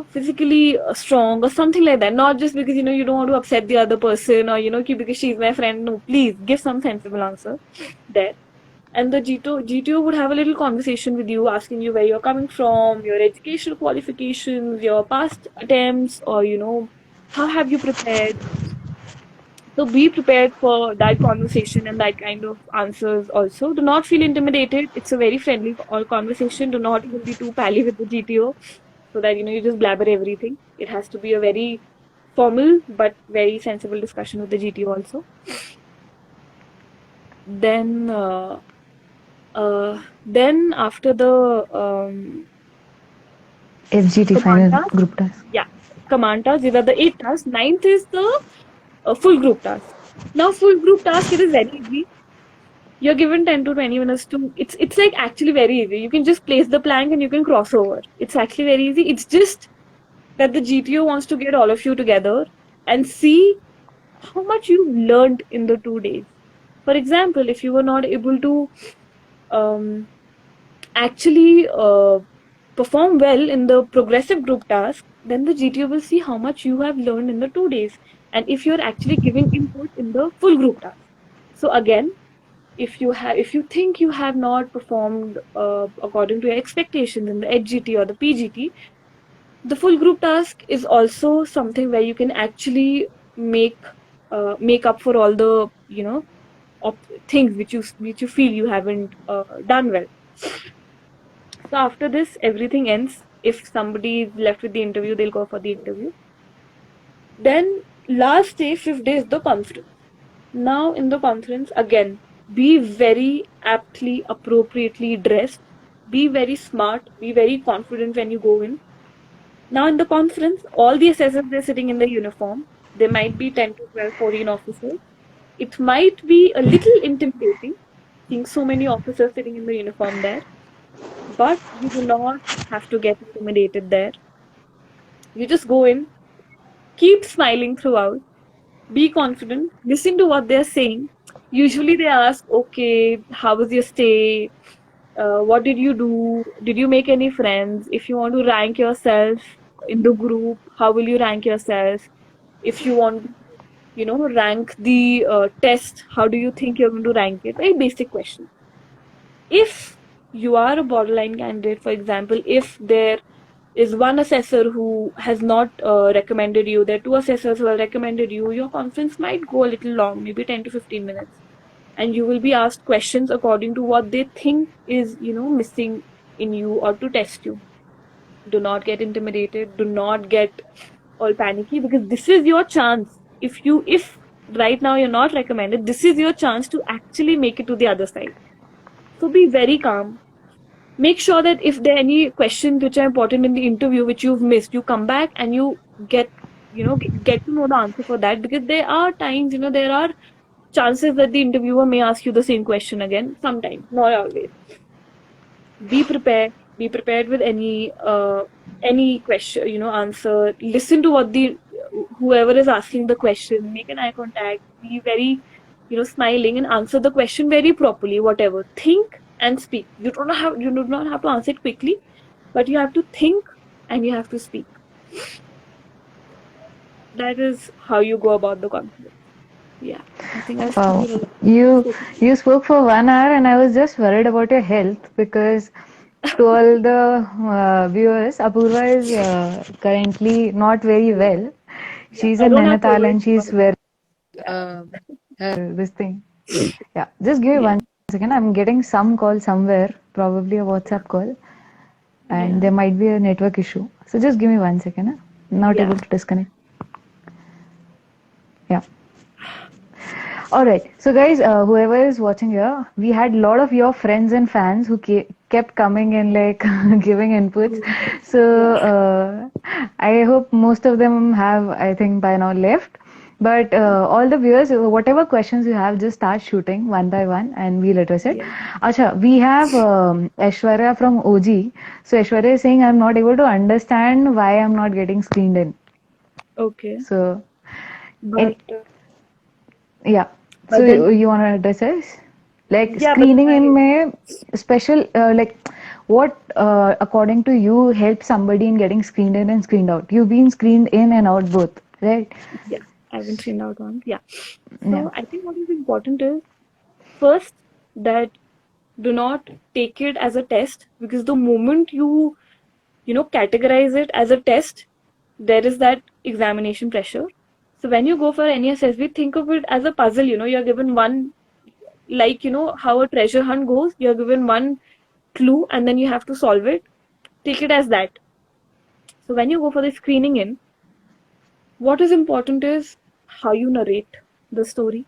physically strong or something like that. Not just because, you don't want to upset the other person or, because she's my friend. No, please give some sensible answer there. And the GTO would have a little conversation with you, asking you where you're coming from, your educational qualifications, your past attempts, or, how have you prepared. So be prepared for that conversation and that kind of answers also. Do not feel intimidated. It's a very friendly conversation. Do not even be too pally with the GTO so that you just blabber everything. It has to be a very formal but very sensible discussion with the GTO also. Then after the FGT, command final task, group task. command task, these are the 8 tasks. Ninth is the full group task. Now full group task, it is very easy. You're given 10 to 20 minutes to, it's like actually very easy. You can just place the plank and you can cross over. It's actually very easy. It's just that the GTO wants to get all of you together and see how much you learned in the 2 days. For example, if you were not able to actually perform well in the progressive group task, then the GTO will see how much you have learned in the 2 days and if you're actually giving input in the full group task. So again, if you think you have not performed according to your expectations in the HGT or the PGT, the full group task is also something where you can actually make up for all the things which you feel you haven't done well. So after this, everything ends. If somebody is left with the interview, they'll go for the interview. Then last day, 5th day, is the conference. Now in the conference, again, be very aptly, appropriately dressed. Be very smart. Be very confident when you go in. Now in the conference, all the assessors, they're sitting in the uniform. There might be 10 to 12, 14 officers. It might be a little intimidating, seeing so many officers sitting in the uniform there. But you do not have to get intimidated there. You just go in, keep smiling throughout, be confident, listen to what they're saying. Usually they ask, okay, how was your stay? What did you do? Did you make any friends? If you want to rank yourself in the group, how will you rank yourself? If you want to, rank the test, how do you think you're going to rank it? Very basic question. If you are a borderline candidate, for example, if there is one assessor who has not recommended you, there are two assessors who have recommended you, your conference might go a little long, maybe 10 to 15 minutes. And you will be asked questions according to what they think is, missing in you or to test you. Do not get intimidated. Do not get all panicky because this is your chance. If right now you're not recommended, this is your chance to actually make it to the other side. So be very calm. Make sure that if there are any questions which are important in the interview which you've missed, you come back and you get to know the answer for that, because there are times, there are chances that the interviewer may ask you the same question again. Sometimes, not always. Be prepared. Be prepared with any question, answer. Listen to what whoever is asking the question. Make an eye contact. Be very, smiling and answer the question very properly. Whatever. Think and speak. You do not have to answer it quickly, but you have to think and you have to speak. That is how you go about the conference. Yeah. I think I've Wow. spoken a lot. You spoke for 1 hour, and I was just worried about your health because to all the viewers, Apurva is currently not very well. Yeah, She's I in don't have Nainital COVID. and she's very Yeah. this thing. Yeah, just give me Yeah. 1 second. I'm getting some call somewhere, probably a WhatsApp call, and Yeah. there might be a network issue. So just give me 1 second. Not Yeah. able to disconnect. Yeah. All right. So, guys, whoever is watching here, we had a lot of your friends and fans who kept coming and like giving inputs. So, Yeah. I hope most of them have, I think, by now left. But all the viewers, whatever questions you have, just start shooting one by one and we'll address it. Yeah. Acha, we have Aishwarya from OG. So, Aishwarya is saying, I'm not able to understand why I'm not getting screened in. Okay. So, But any, yeah. So but then you want to address this? Like yeah, but then screening in I may special like what according to you helps somebody in getting screened in and screened out? You've been screened in and out both, right? yeah, I've been trained out once. Yeah. Yeah. So I think what is important is first that do not take it as a test, because the moment you categorize it as a test, there is that examination pressure. So when you go for any assessment, think of it as a puzzle. You're given one, like how a treasure hunt goes. You're given one clue and then you have to solve it. Take it as that. So when you go for the screening in, what is important is how you narrate the story,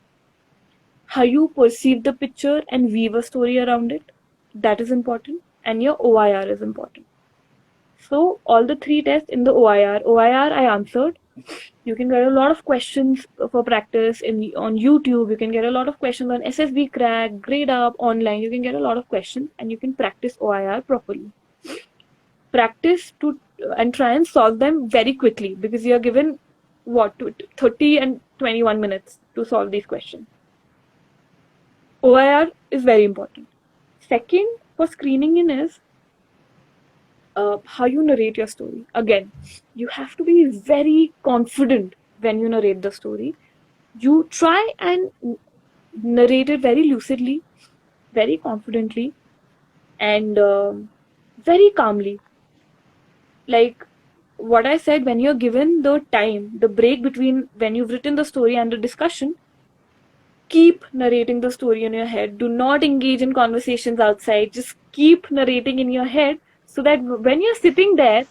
how you perceive the picture and weave a story around it. That is important, and your OIR is important. So all the three tests in the OIR I answered. You can get a lot of questions for practice on YouTube. You can get a lot of questions on SSB Crack, Grade Up, online. You can get a lot of questions, and you can practice OIR properly. Practice to and try and solve them very quickly, because you are given 30 and 21 minutes to solve these questions. OIR is very important. Second, for screening in is how you narrate your story. Again, you have to be very confident when you narrate the story. You try and narrate it very lucidly, very confidently, and very calmly. Like what I said, when you're given the time, the break between when you've written the story and the discussion, keep narrating the story in your head. Do not engage in conversations outside. Just keep narrating in your head, so that when you're sitting there,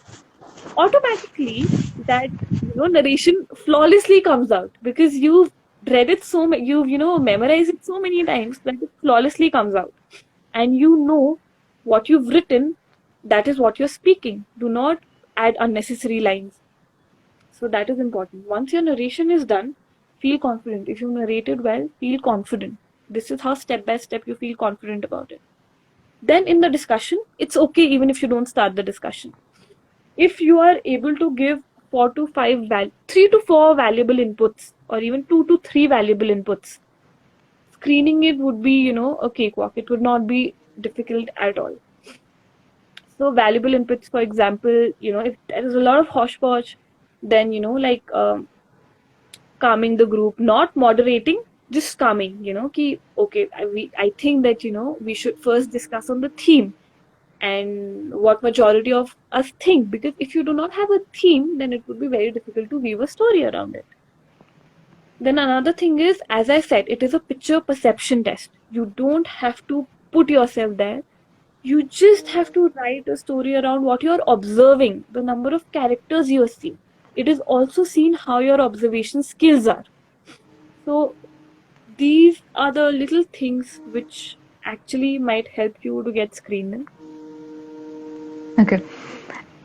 automatically that narration flawlessly comes out, because you've read it you've memorized it so many times that it flawlessly comes out, and what you've written, that is what you're speaking. Do not add unnecessary lines. So that is important. Once your narration is done, feel confident. If you narrated well, feel confident. This is how step by step you feel confident about it. Then in the discussion, it's okay even if you don't start the discussion. If you are able to give 3 to 4 valuable inputs, or even 2 to 3 valuable inputs, screening it would be a cakewalk. It would not be difficult at all. So valuable inputs, for example, if there is a lot of hodgepodge, then like calming the group, not moderating, just calming. Okay, I think that we should first discuss on the theme and what majority of us think, because if you do not have a theme, then it would be very difficult to weave a story around it. Then another thing is, as I said, it is a picture perception test. You don't have to put yourself there. You just have to write a story around what you're observing, the number of characters you see. It is also seen how your observation skills are. So these are the little things which actually might help you to get screened in. Okay.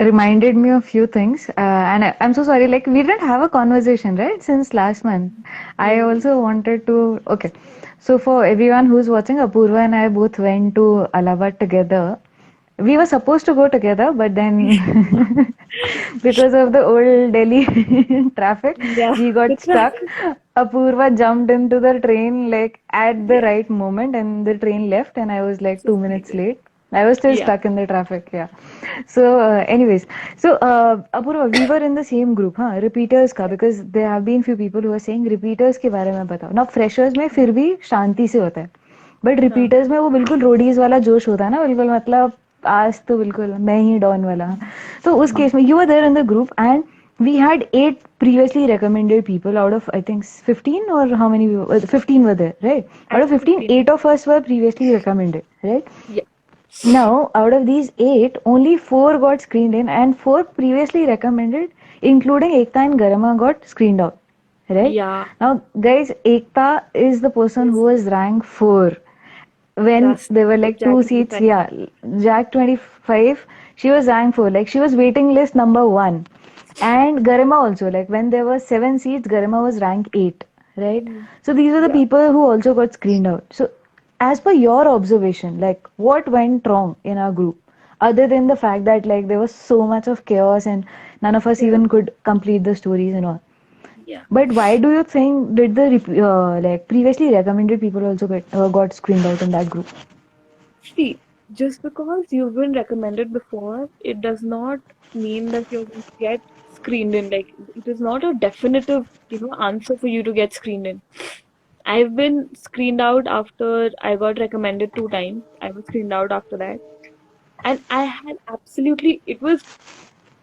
Reminded me of few things, and I'm so sorry. Like we didn't have a conversation, right, since last month. I also wanted to. Okay, so for everyone who's watching, Apurva and I both went to Allahabad together. We were supposed to go together, but then because of the old Delhi traffic, Yeah, we got the stuck. traffic. Apurva jumped into the train like at the Yeah, right moment, and the train left, and I was like so 2 minutes excited. late. I was still Yeah. stuck in the traffic. Yeah. So, anyways, so Apurva, we were in the same group, huh? Repeaters का, because there have been few people who are saying repeaters के बारे में बताओ. Now freshers में फिर भी शांति से होता है, but हाँ. repeaters में वो बिल्कुल रोडीज वाला जोश होता है ना, बिल्कुल मतलब आज तो बिल्कुल मैं ही डॉन वाला. तो उस केस में you were there in the group and we had 8 previously recommended people out of I think 15 or how many 15 were there, right? Out of 15, 15. 8 of us were previously recommended, right? Yeah. Now, out of these 8, only 4 got screened in and 4 previously recommended, including Ekta and Garima, got screened out. Right? Yeah. Now, guys, Ekta is the person who was ranked 4 when Last there were like 2 Jack seats. 25. Yeah, Jack 25, she was ranked 4. Like, she was waiting list number 1. And Garima also, like, when there were 7 seats, Garima was ranked 8. Right? So, these were the Yeah. people who also got screened out. So, as per your observation, like what went wrong in our group, other than the fact that like there was so much of chaos and none of us Yeah. even could complete the stories and all. Yeah. But why do you think did the like previously recommended people also got screened out in that group? See, just because you've been recommended before, it does not mean that you're going to get screened in. Like, it is not a definitive, answer for you to get screened in. I've been screened out after I got recommended 2 times. I was screened out after that. And I had absolutely, it was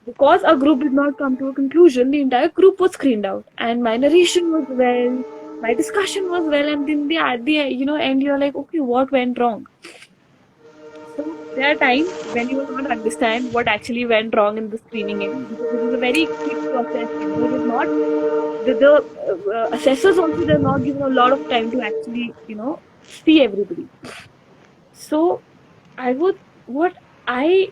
because our group did not come to a conclusion, the entire group was screened out. And my narration was well, my discussion was well, and then at the end, you're like, okay, what went wrong? So there are times when you will not understand what actually went wrong in the screening in, because it is a very quick process. It is not the assessors also, they're not given a lot of time to actually see everybody. So I would what I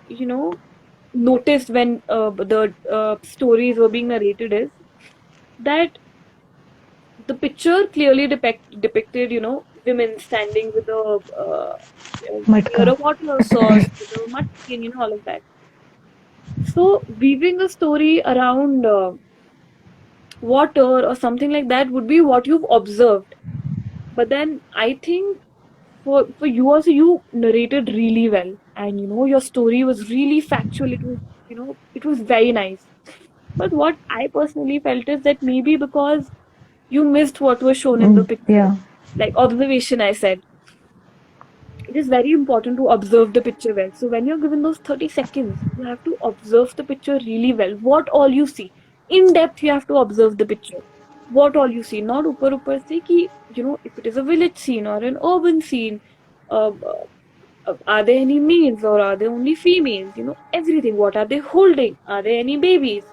noticed when the stories were being narrated is that the picture clearly depicted women standing with a Matka. near a water source with a mudki and all of that. So weaving a story around water or something like that would be what you've observed. But then I think for you also, you narrated really well, and your story was really factual. It was it was very nice. But what I personally felt is that maybe because you missed what was shown in the picture, Yeah. like observation, I said it is very important to observe the picture well. So when you're given those 30 seconds, you have to observe the picture really well. What all you see. In depth, you have to observe the picture. What all you see. Not upar se ki, if it is a village scene or an urban scene, uh, are there any males or are there only females? Everything. What are they holding? Are there any babies?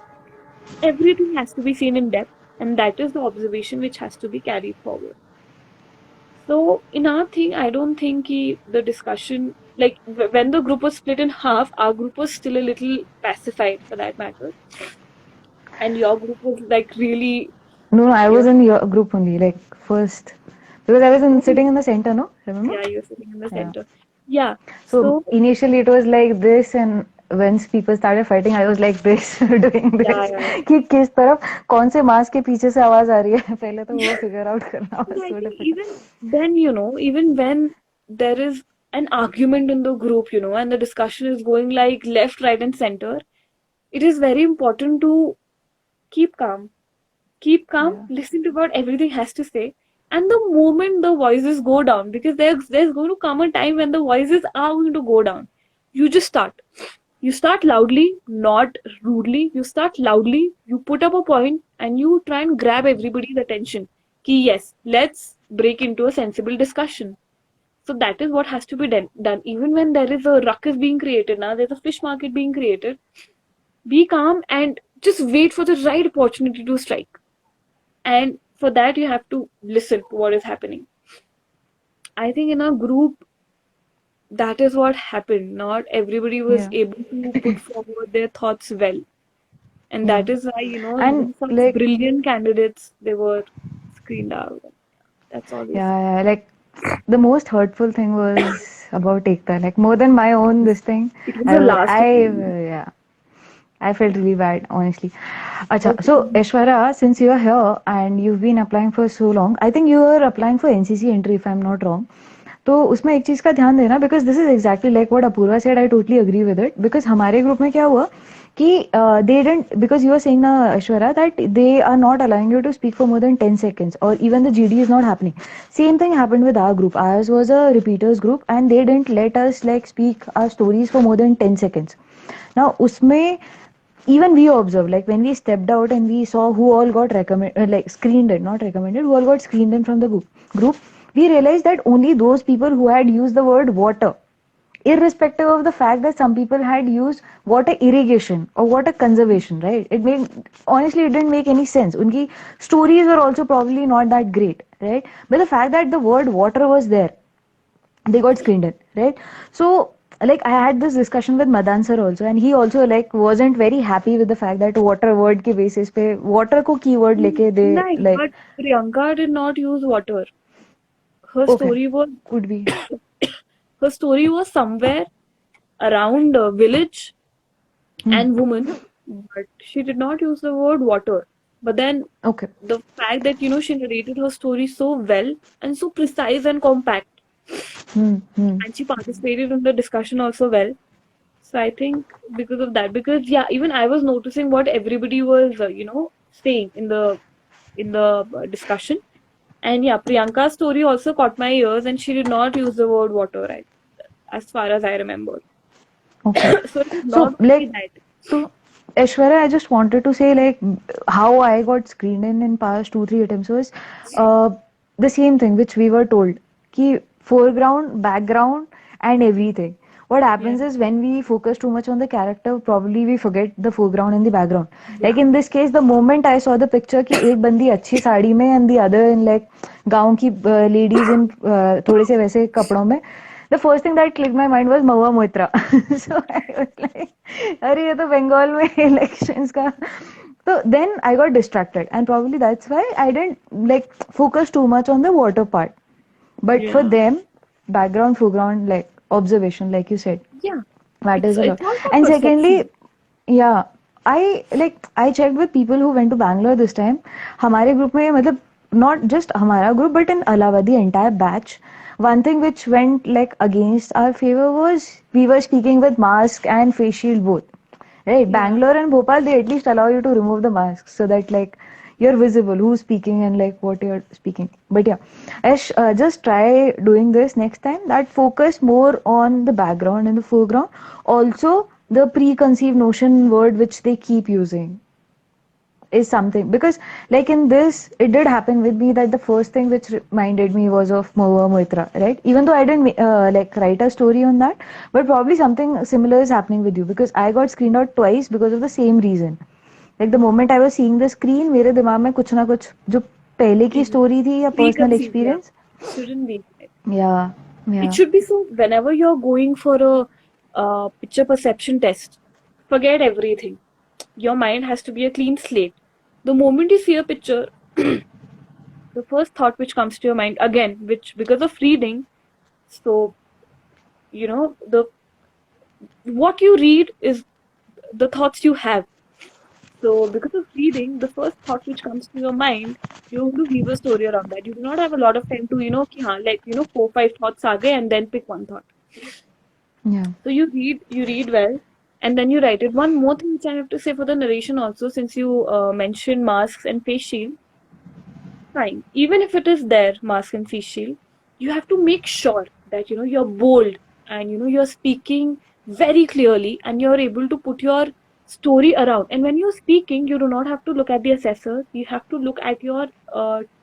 Everything has to be seen in depth. And that is the observation which has to be carried forward. So in our thing, I don't think the discussion, like when the group was split in half, our group was still a little pacified for that matter, and your group was like really, No, I you was know, in your group only, like first, because I was sitting in the center, no? Remember? yeah, you're sitting in the Yeah. center. Yeah. So So initially it was like this, and when people started fighting, I was like this, doing yeah, this. yeah, yeah. कि किस तरफ कौन से mask के पीछे से आवाज आ रही है पहले तो वो figure out करना But was I so think difficult. even then, even when there is an argument in the group, and the discussion is going like left, right, and center, it is very important to keep calm. Keep calm, Yeah. listen to what everything has to say. And the moment the voices go down, because there's going to come a time when the voices are going to go down, you just start. You start loudly, not rudely. You start loudly, you put up a point, and you try and grab everybody's attention. Ki yes, let's break into a sensible discussion. So that is what has to be done. Even when there is a ruckus being created now, there's a fish market being created. Be calm and just wait for the right opportunity to strike. And for that, you have to listen to what is happening. I think in a group, that is what happened. Not everybody was Yeah. able to put forward their thoughts well. And Yeah. that is why, And even such like brilliant candidates, they were screened out. That's always. yeah, like the most hurtful thing was about Ekta. Like more than my own this thing, It was the last one. yeah. I felt Yeah. really bad, honestly. Acha, But so Aishwarya, since you are here and you've been applying for so long, I think you are applying for NCC entry if I'm not wrong. तो उसमें एक चीज का ध्यान देना, because this is exactly like what Apoorva said, I totally agree with it. Because हमारे group में क्या हुआ कि they didn't, because you are saying ना Aishwarya, that they are not allowing you to speak for more than 10 seconds, or even the GD is not happening. Same thing happened with our group. Ours was a repeaters group and they didn't let us like speak our stories for more than 10 seconds. Now usme even we observed, like when we stepped out and we saw who all got recommended, like screened in, not recommended, who all got screened in from the group, we realized that only those people who had used the word water, irrespective of the fact that some people had used water irrigation or water conservation, right? It made, honestly, it didn't make any sense. Unki stories were also probably not that great, right? But the fact that the word water was there, they got screened in, right? So like I had this discussion with Madan sir also, and he also like wasn't very happy with the fact that water word ke basis pe water ko keyword leke they Right, like. but Priyanka did not use water. Her Okay, story was could be. her story was somewhere around a village Hmm. and woman, but she did not use the word water. But then Okay. the fact that she narrated her story so well and so precise and compact, Hmm. Hmm. and she participated in the discussion also well. So I think because of that, because yeah, even I was noticing what everybody was saying in the discussion. And yeah, Priyanka's story also caught my ears, and she did not use the word water, right? As far as I remember. Okay. So it is So not only like, that. so Aishwarya, I just wanted to say like how I got screened in past 2 3 attempts was uh, the same thing which we were told, ki foreground, background, and everything. What Yeah, happens is when we focus too much on the character, probably we forget the foreground and the background. Like yeah, in this case, the moment I saw the picture कि एक बंदी अच्छी साड़ी में and the other in like गांव की ladies in थोड़े से वैसे कपड़ों में, the first thing that clicked my mind was Mahua Moitra. So I was like, अरे ये तो बंगाल में elections का. So then I got distracted, and probably that's why I didn't like focus too much on the water part. But for yeah, them, background, foreground, like observation, like you said, yeah. matters a lot. It's all about And secondly, perception. yeah, I checked with people who went to Bangalore this time. हमारे group में मतलब not just हमारा group but in Allahabad the entire batch. One thing which went like against our favor was we were speaking with mask and face shield both. Right, Yeah. Bangalore and Bhopal, they at least allow you to remove the mask so that like you're visible who's speaking and like what you're speaking. But yeah, Ash, just try doing this next time. That focus more on the background and the foreground. Also, the preconceived notion word which they keep using is something, because like in this it did happen with me that the first thing which reminded me was of Mahua Moitra, right? Even though I didn't like write a story on that, but probably something similar is happening with you, because I got screened out twice because of the same reason. Like the moment I was seeing the screen, मेरे दिमाग में कुछ ना कुछ जो पहले की Pre- story थी या personal Preconceived, yeah. experience. Shouldn't be. Yeah, It yeah. should be so whenever you're going for a picture perception test, forget everything. Your mind has to be a clean slate. The moment you see a picture, the first thought which comes to your mind, again, which because of reading, so the what you read is the thoughts you have. So because of reading, the first thought which comes to your mind, you have to weave a story around that. You do not have a lot of time to, ki, haan, like, 4 5 thoughts are and then pick one thought. Yeah. So you read well, and then you write it. One more thing which I have to say for the narration also, since you mentioned masks and face shield, fine. Even if it is there, mask and face shield, you have to make sure that you're bold and you're speaking very clearly and you're able to put your story around. And when you're speaking, you do not have to look at the assessors. You have to look at your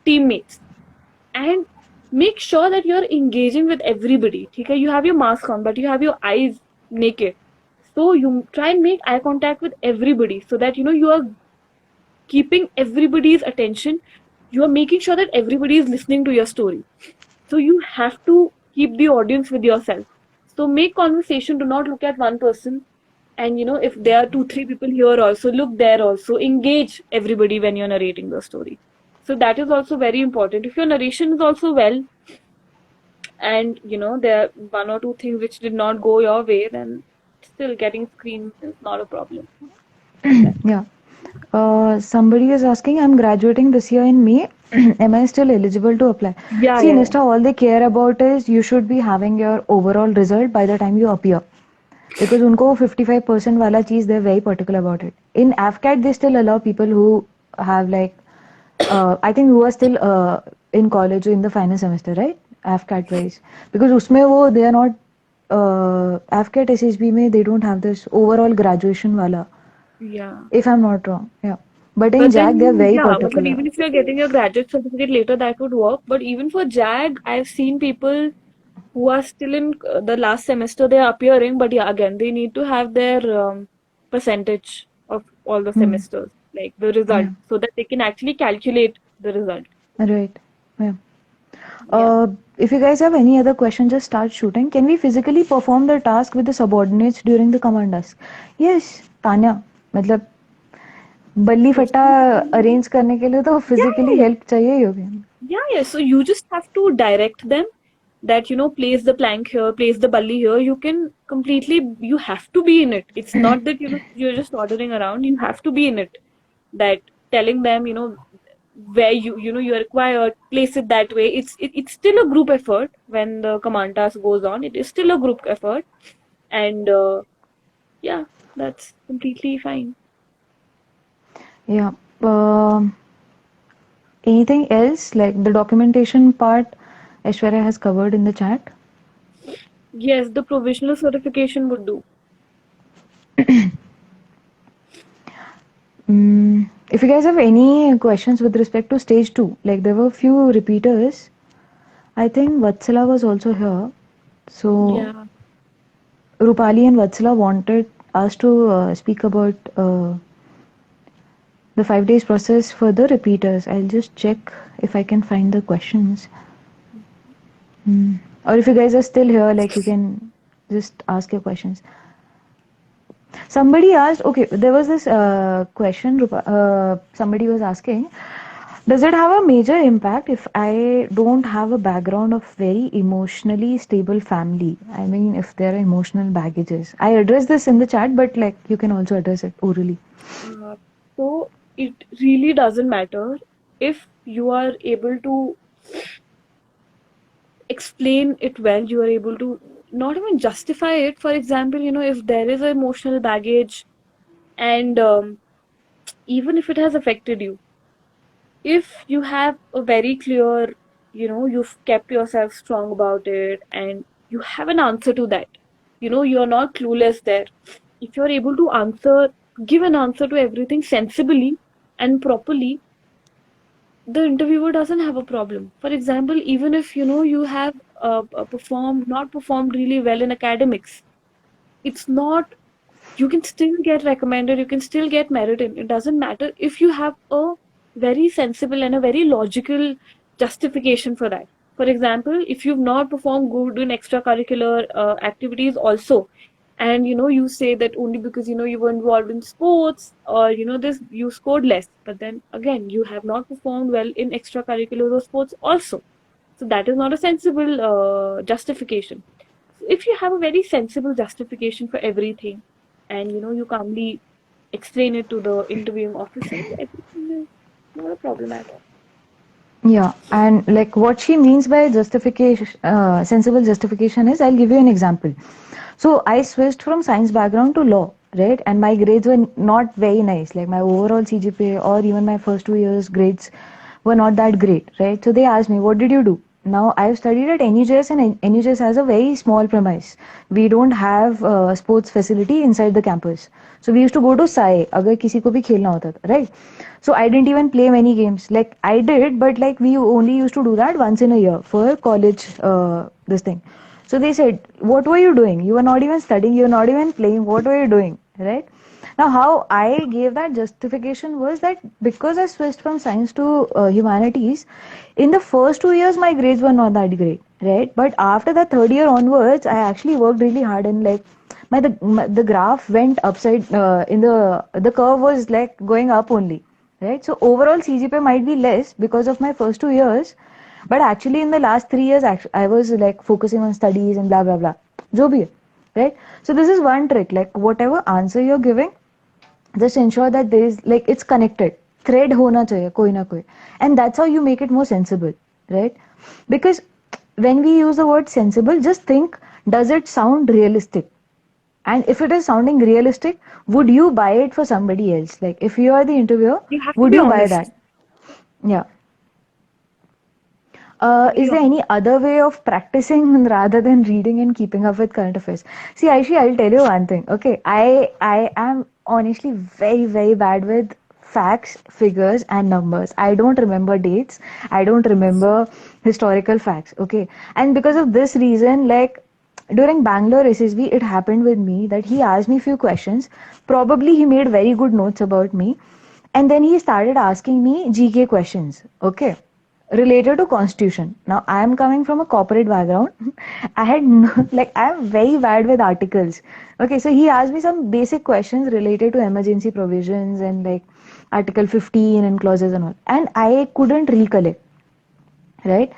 teammates and make sure that you're engaging with everybody. Okay, you have your mask on, but you have your eyes naked. So you try and make eye contact with everybody so that you are keeping everybody's attention. You are making sure that everybody is listening to your story. So you have to keep the audience with yourself. So make conversation. Do not look at one person. And if there are 2 3 people here also, look there also. Engage everybody when you're narrating the story. So that is also very important. If your narration is also well, and there are one or two things which did not go your way, then still getting screen is not a problem. Like that. Yeah. Somebody is asking, I'm graduating this year in May. Am I still eligible to apply? Yeah, See, yeah, yeah. Nishta, all they care about is you should be having your overall result by the time you appear. Because उनको 55% वाला चीज, they're very particular about it. In AFCAT, they still allow people who have like, I think who are still in college or in the final semester, right? AFCAT wise. Because उसमें वो, they are not, AFCAT SHB में, they don't have this overall graduation wala. Yeah. If I'm not wrong, yeah. But in But then, JAG, they're very yeah, but particular. even if you're getting your graduate certificate later, that would work. But even for JAG, I've seen people who are still in the last semester, they are appearing, but yeah, again, they need to have their percentage of all the Hmm. semesters, like the result, Yeah. so that they can actually calculate the result. Right. Yeah. Yeah. If you guys have any other questions, just start shooting. Can we physically perform the task with the subordinates during the command task? Yes, Tanya. मतलब बल्ली फट्टा Physically, arrange करने के लिए तो yeah, physically yeah, help चाहिए ही होगी. yeah. So you just have to direct them that, place the plank here, place the bully here. You can completely, you have to be in it. It's not that, you're just ordering around. You have to be in it. That telling them, where you're required, place it that way. It's still a group effort when the command task goes on. It is still a group effort. And yeah, that's completely fine. Yeah. Um, Anything else like the documentation part? Aishwarya has covered in the chat. Yes, the provisional certification would do. If you guys have any questions with respect to stage 2, like there were few repeaters. I think Vatsala was also here. So Yeah. Rupali and Vatsala wanted us to speak about the 5 days process for the repeaters. I'll just check if I can find the questions. Or if you guys are still here, like you can just ask your questions. Somebody asked, okay, there was this question, somebody was asking, does it have a major impact if I don't have a background of very emotionally stable family? I mean, if there are emotional baggages. I addressed this in the chat, but like you can also address it orally. Uh, so it really doesn't matter if you are able to explain it well, you are able to not even justify it. For example, if there is an emotional baggage, and even if it has affected you, if you have a very clear, you've kept yourself strong about it, and you have an answer to that, you're not clueless there. If you're able to give an answer to everything sensibly and properly, the interviewer doesn't have a problem. For example, even if you have not performed really well in academics, it's not, you can still get recommended, you can still get merit in. It doesn't matter if you have a very sensible and a very logical justification for that. For example, if you've not performed good in extracurricular activities also, and you say that only because you were involved in sports, or this you scored less, but then again you have not performed well in extracurricular or sports also, so that is not a sensible justification. So if you have a very sensible justification for everything, and you calmly explain it to the interviewing officer, everything is not a problem at all. Yeah, and like what she means by justification, sensible justification is, I'll give you an example. So I switched from science background to law, right? And my grades were not very nice. Like my overall CGPA or even my first 2 years grades were not that great, right? So they asked me, what did you do? Now I've studied at NUJS, and NUJS has a very small premise. We don't have sports facility inside the campus. So we used to go to SAI अगर किसी को भी खेलना होता था, right? So I didn't even play many games. Like I did, but like we only used to do that once in a year for college. This thing. So they said, "What were you doing? You were not even studying. You were not even playing. What were you doing?" Right? Now, how I gave that justification was that because I switched from science to humanities, in the first 2 years my grades were not that great, right? But after the third year onwards, I actually worked really hard, and like the graph went upside. In the curve was like going up only, right? So overall CGPA might be less because of my first 2 years, but actually in the last 3 years, I was like focusing on studies and blah blah blah. जो भी है, right? So this is one trick. Like whatever answer you're giving, just ensure that there is like it's connected, thread होना चाहिए कोई ना कोई, and that's how you make it more sensible, right? Because when we use the word sensible, just think, does it sound realistic? And if it is sounding realistic, would you buy it for somebody else? Like if you are the interviewer, You have to would be you buy honest. that? Yeah. Very Is there any other way of practicing rather than reading and keeping up with current affairs? See, Aishi, I'll tell you one thing. Okay, I am honestly very very bad with facts, figures, and numbers. I don't remember dates. I don't remember historical facts. Okay, and because of this reason, like during Bangalore SSB, it happened with me that he asked me few questions. Probably he made very good notes about me, and then he started asking me GK questions. Okay, related to constitution. Now I am coming from a corporate background. I had no, like I am very bad with articles. Okay, so he asked me some basic questions related to emergency provisions and like article 15 and clauses and all, and I couldn't recollect, right?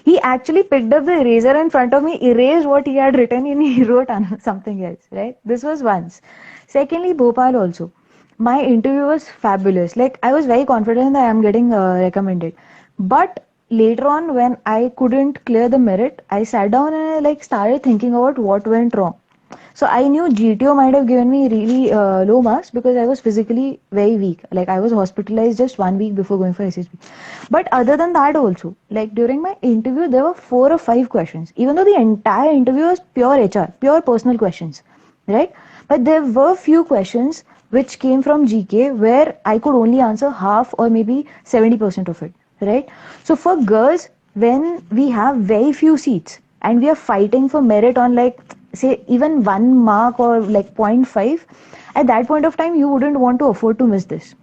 He actually picked up the eraser in front of me, erased what he had written, and he wrote something else, right? This was once. Secondly, Bhopal also. My interview was fabulous. Like, I was very confident that I am getting recommended. But later on, when I couldn't clear the merit, I sat down and I like started thinking about what went wrong. So I knew GTO might have given me really low marks because I was physically very weak. Like I was hospitalized just 1 week before going for SSB. But other than that also, like during my interview, there were 4 or 5 questions. Even though the entire interview was pure HR, pure personal questions, right? But there were few questions which came from GK where I could only answer half or maybe 70% of it, right? So for girls, when we have very few seats and we are fighting for merit on like say even 1 mark or like zero point 0.5, at that point of time you wouldn't want to afford to miss this,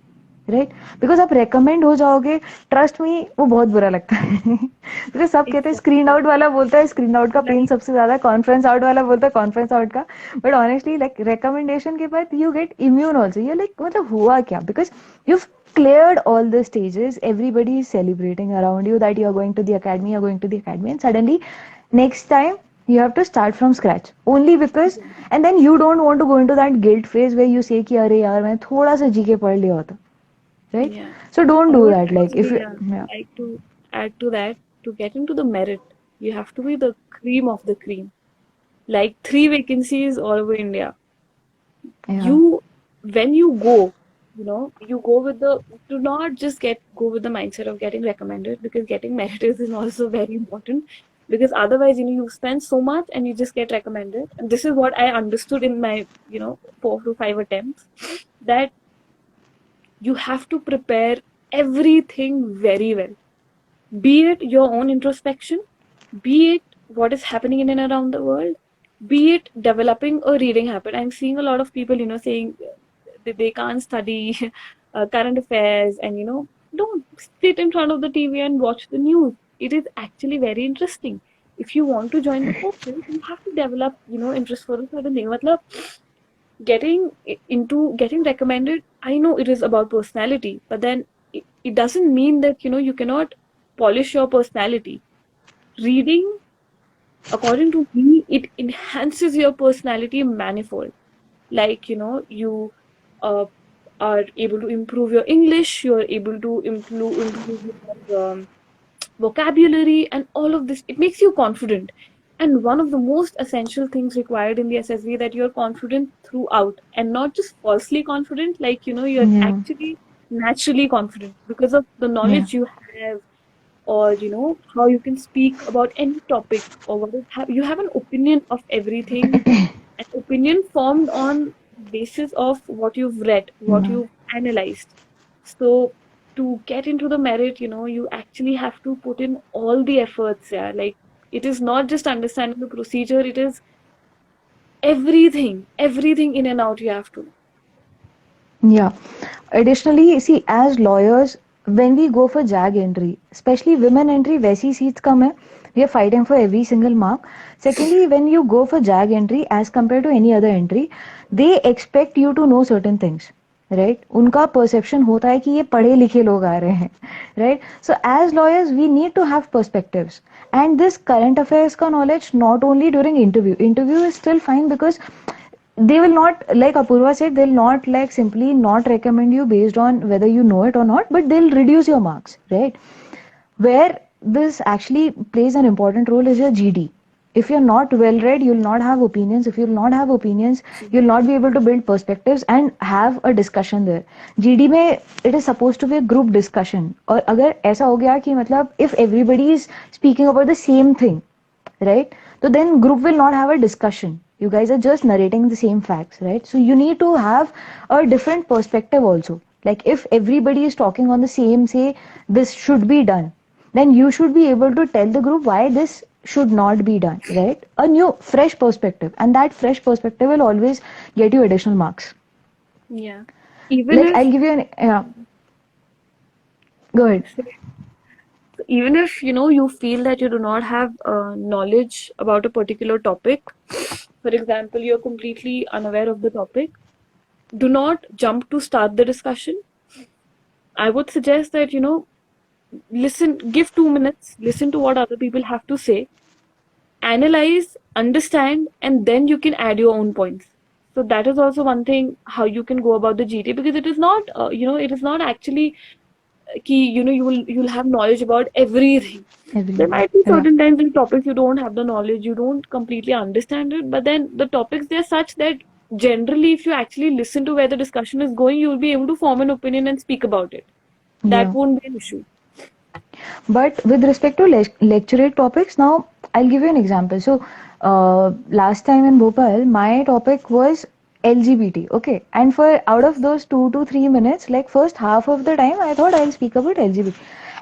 right because आप recommend हो जाओगे trust me वो बहुत बुरा लगता है because सब कहते हैं स्क्रीन Exactly. आउट वाला बोलता है स्क्रीन आउट का पेन Like, सबसे ज्यादा कॉन्फ्रेंस आउट वाला बोलता है कॉन्फ्रेंस आउट का बट ऑनेस्टली लाइक रिकमेंडेशन के बाद यू गेट इम्यून ऑल्सो ये लाइक मतलब हुआ क्या because you cleared all the stages, everybody is celebrating around you that you are going to the academy, you're going to the academy, and suddenly next time you have to start from scratch only because, and then you don't want to go into that guilt phase where you say कि अरे यार मैं थोड़ा सा GK पढ़ लिया होता, right? yeah. So don't I do would that. Like if actually you, yeah, like to add to that, to get into the merit, you have to be the cream of the cream. Like 3 vacancies all over India. yeah, You, when you go, you go with the, do not just go with the mindset of getting recommended, because getting merit is also very important. Because otherwise, you spend so much and you just get recommended. And this is what I understood in my, 4 to 5 attempts, that you have to prepare everything very well, be it your own introspection, be it what is happening in and around the world, be it developing a reading habit. I'm seeing a lot of people, saying that they can't study current affairs, and don't sit in front of the TV and watch the news. It is actually very interesting. If you want to join the forces, you have to develop, interest for a certain thing. Matlab, getting recommended, I know it is about personality, but then it doesn't mean that you cannot polish your personality. Reading, according to me, it enhances your personality manifold. Like, you uh, are able to improve your English, you're able to improve your vocabulary, and all of this. It makes you confident. And one of the most essential things required in the SSV, that you're confident throughout, and not just falsely confident, like, you're yeah, actually naturally confident because of the yeah, knowledge you have, or how you can speak about any topic, or you have an opinion of everything, an opinion formed on basis of what you've read, what yeah. you've analyzed. So to get into the merit, you actually have to put in all the efforts. Yeah, like, it is not just understanding the procedure, it is everything in and out you have to know. Yeah. Additionally, see, as lawyers, when we go for JAG entry, especially women entry, वैसी seats कम है. We are fighting for every single mark. Secondly, when you go for JAG entry, as compared to any other entry, they expect you to know certain things. Right? उनका perception होता है कि ये पढ़े लिखे लोग आ रहे हैं. Right? So as lawyers, we need to have perspectives. And this current affairs का knowledge not only during interview. Interview is still fine because they will not, like Apurva said, they'll not like simply not recommend you based on whether you know it or not, but they'll reduce your marks, right? Where this actually plays an important role is your GD. If you're not well read, you'll not have opinions. If you'll not have opinions, you'll not be able to build perspectives and have a discussion there. GD में it is supposed to be a group discussion. और अगर ऐसा हो गया कि मतलब if everybody is speaking about the same thing, right? So then group will not have a discussion. You guys are just narrating the same facts, right? So you need to have a different perspective also. Like if everybody is talking on the same, say this should be done, then you should be able to tell the group why this should not be done, right? A new, fresh perspective, and that fresh perspective will always get you additional marks. Yeah. Even Like if I'll give you an go ahead. even if you feel that you do not have knowledge about a particular topic, for example, you're completely unaware of the topic, do not jump to start the discussion. I would suggest that listen, give 2 minutes, listen to what other people have to say, analyze, understand, and then you can add your own points. So that is also one thing how you can go about the GT, because it is not it is not actually you'll have knowledge about everything. There might be certain times in topics you don't have the knowledge, you don't completely understand it, but then the topics, they're such that generally if you actually listen to where the discussion is going, you'll be able to form an opinion and speak about it. That won't be an issue. But with respect to lecturate topics, now I'll give you an example. So last time in Bhopal, my topic was LGBT, okay? And for out of those 2 to 3 minutes, like first half of the time, I thought I'll speak about LGBT.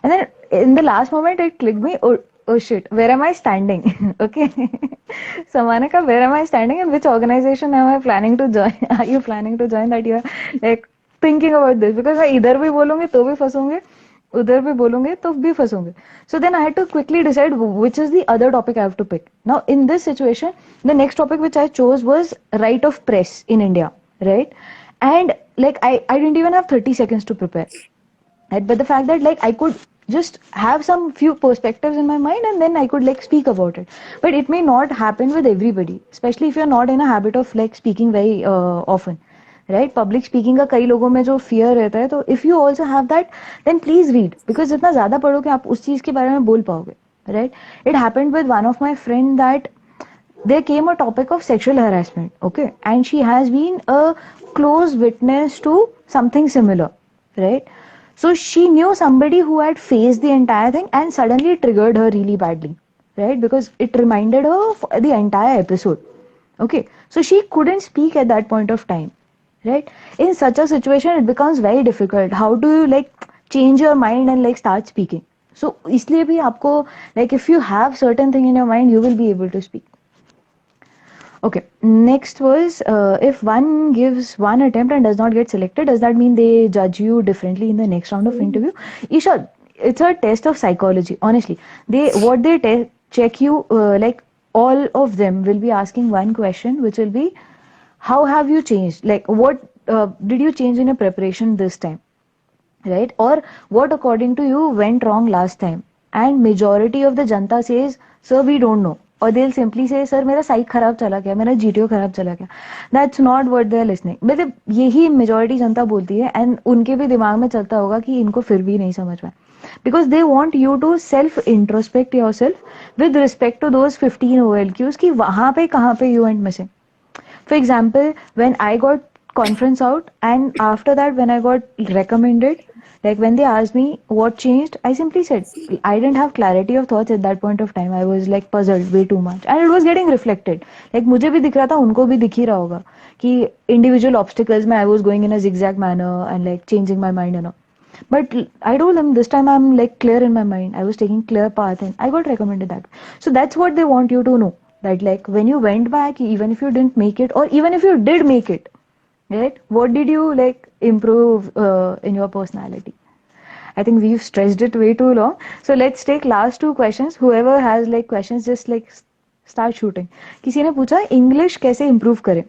And then in the last moment, it clicked me, oh shit, where am I standing? Okay. Samanaka, where am I standing and which organization am I planning to join? Are you planning to join that you're like thinking about this? Because मैं इधर भी बोलूंगी तो भी फंसूंगी, उधर भी बोलूंगे तो भी फंसूंगे. So then I had to quickly decide which is the other topic I have to pick. Now in this situation, the next topic which I chose was right of press in India, right? And like I didn't even have 30 seconds to prepare. Right? But the fact that like I could just have some few perspectives in my mind and then I could like speak about it. But it may not happen with everybody, especially if you're not in a habit of like speaking very often. Right? Public speaking का कई लोगों में जो fear रहता है, तो if you also have that, then please read, because जितना ज़्यादा पढ़ोगे आप उस चीज़ के बारे में बोल पाओगे. Right? It happened with one of my friend that there came a topic of sexual harassment, okay, and she has been a close witness to something similar, right? So she knew somebody who had faced the entire thing and suddenly it triggered her really badly, right? Because it reminded her of the entire episode. Okay, so she couldn't speak at that point of time, right? In such a situation, it becomes very difficult. How do you like change your mind and like start speaking? So इसलिए भी आपको like if you have certain thing in your mind, you will be able to speak. Okay, next was if one gives one attempt and does not get selected, does that mean they judge you differently in the next round of interview? Isha, it's a test of psychology. Honestly, what they check you like all of them will be asking one question, which will be, how have you changed? Like what did you change in your preparation this time? Right? Or what according to you went wrong last time? And majority of the janta says, sir, we don't know. Or they'll simply say, sir, मेरा साइक खराब चला गया, मेरा GTO खराब चला गया. That's not what they're listening. मतलब यही majority जनता बोलती है, and उनके भी दिमाग में चलता होगा कि इनको फिर भी नहीं समझ में. Because they want you to self introspect yourself with respect to those 15 OLQs कि वहाँ पे कहाँ पे you went missing. For example, when I got conference out and after that when I got recommended, like when they asked me what changed, I simply said I didn't have clarity of thoughts at that point of time. I was like puzzled way too much and it was getting reflected. Like मुझे भी दिख रहा था, उनको भी दिख ही रहा होगा कि individual obstacles में I was going in a zigzag manner and like changing my mind and all. But I told them this time I'm like clear in my mind. I was taking clear path and I got recommended that. So that's what they want you to know. That like when you went back, even if you didn't make it or even if you did make it, right? What did you like improve in your personality? I think we've stretched it way too long. So let's take last two questions. Whoever has like questions, just like start shooting. किसी ने पूछा English कैसे improve करें?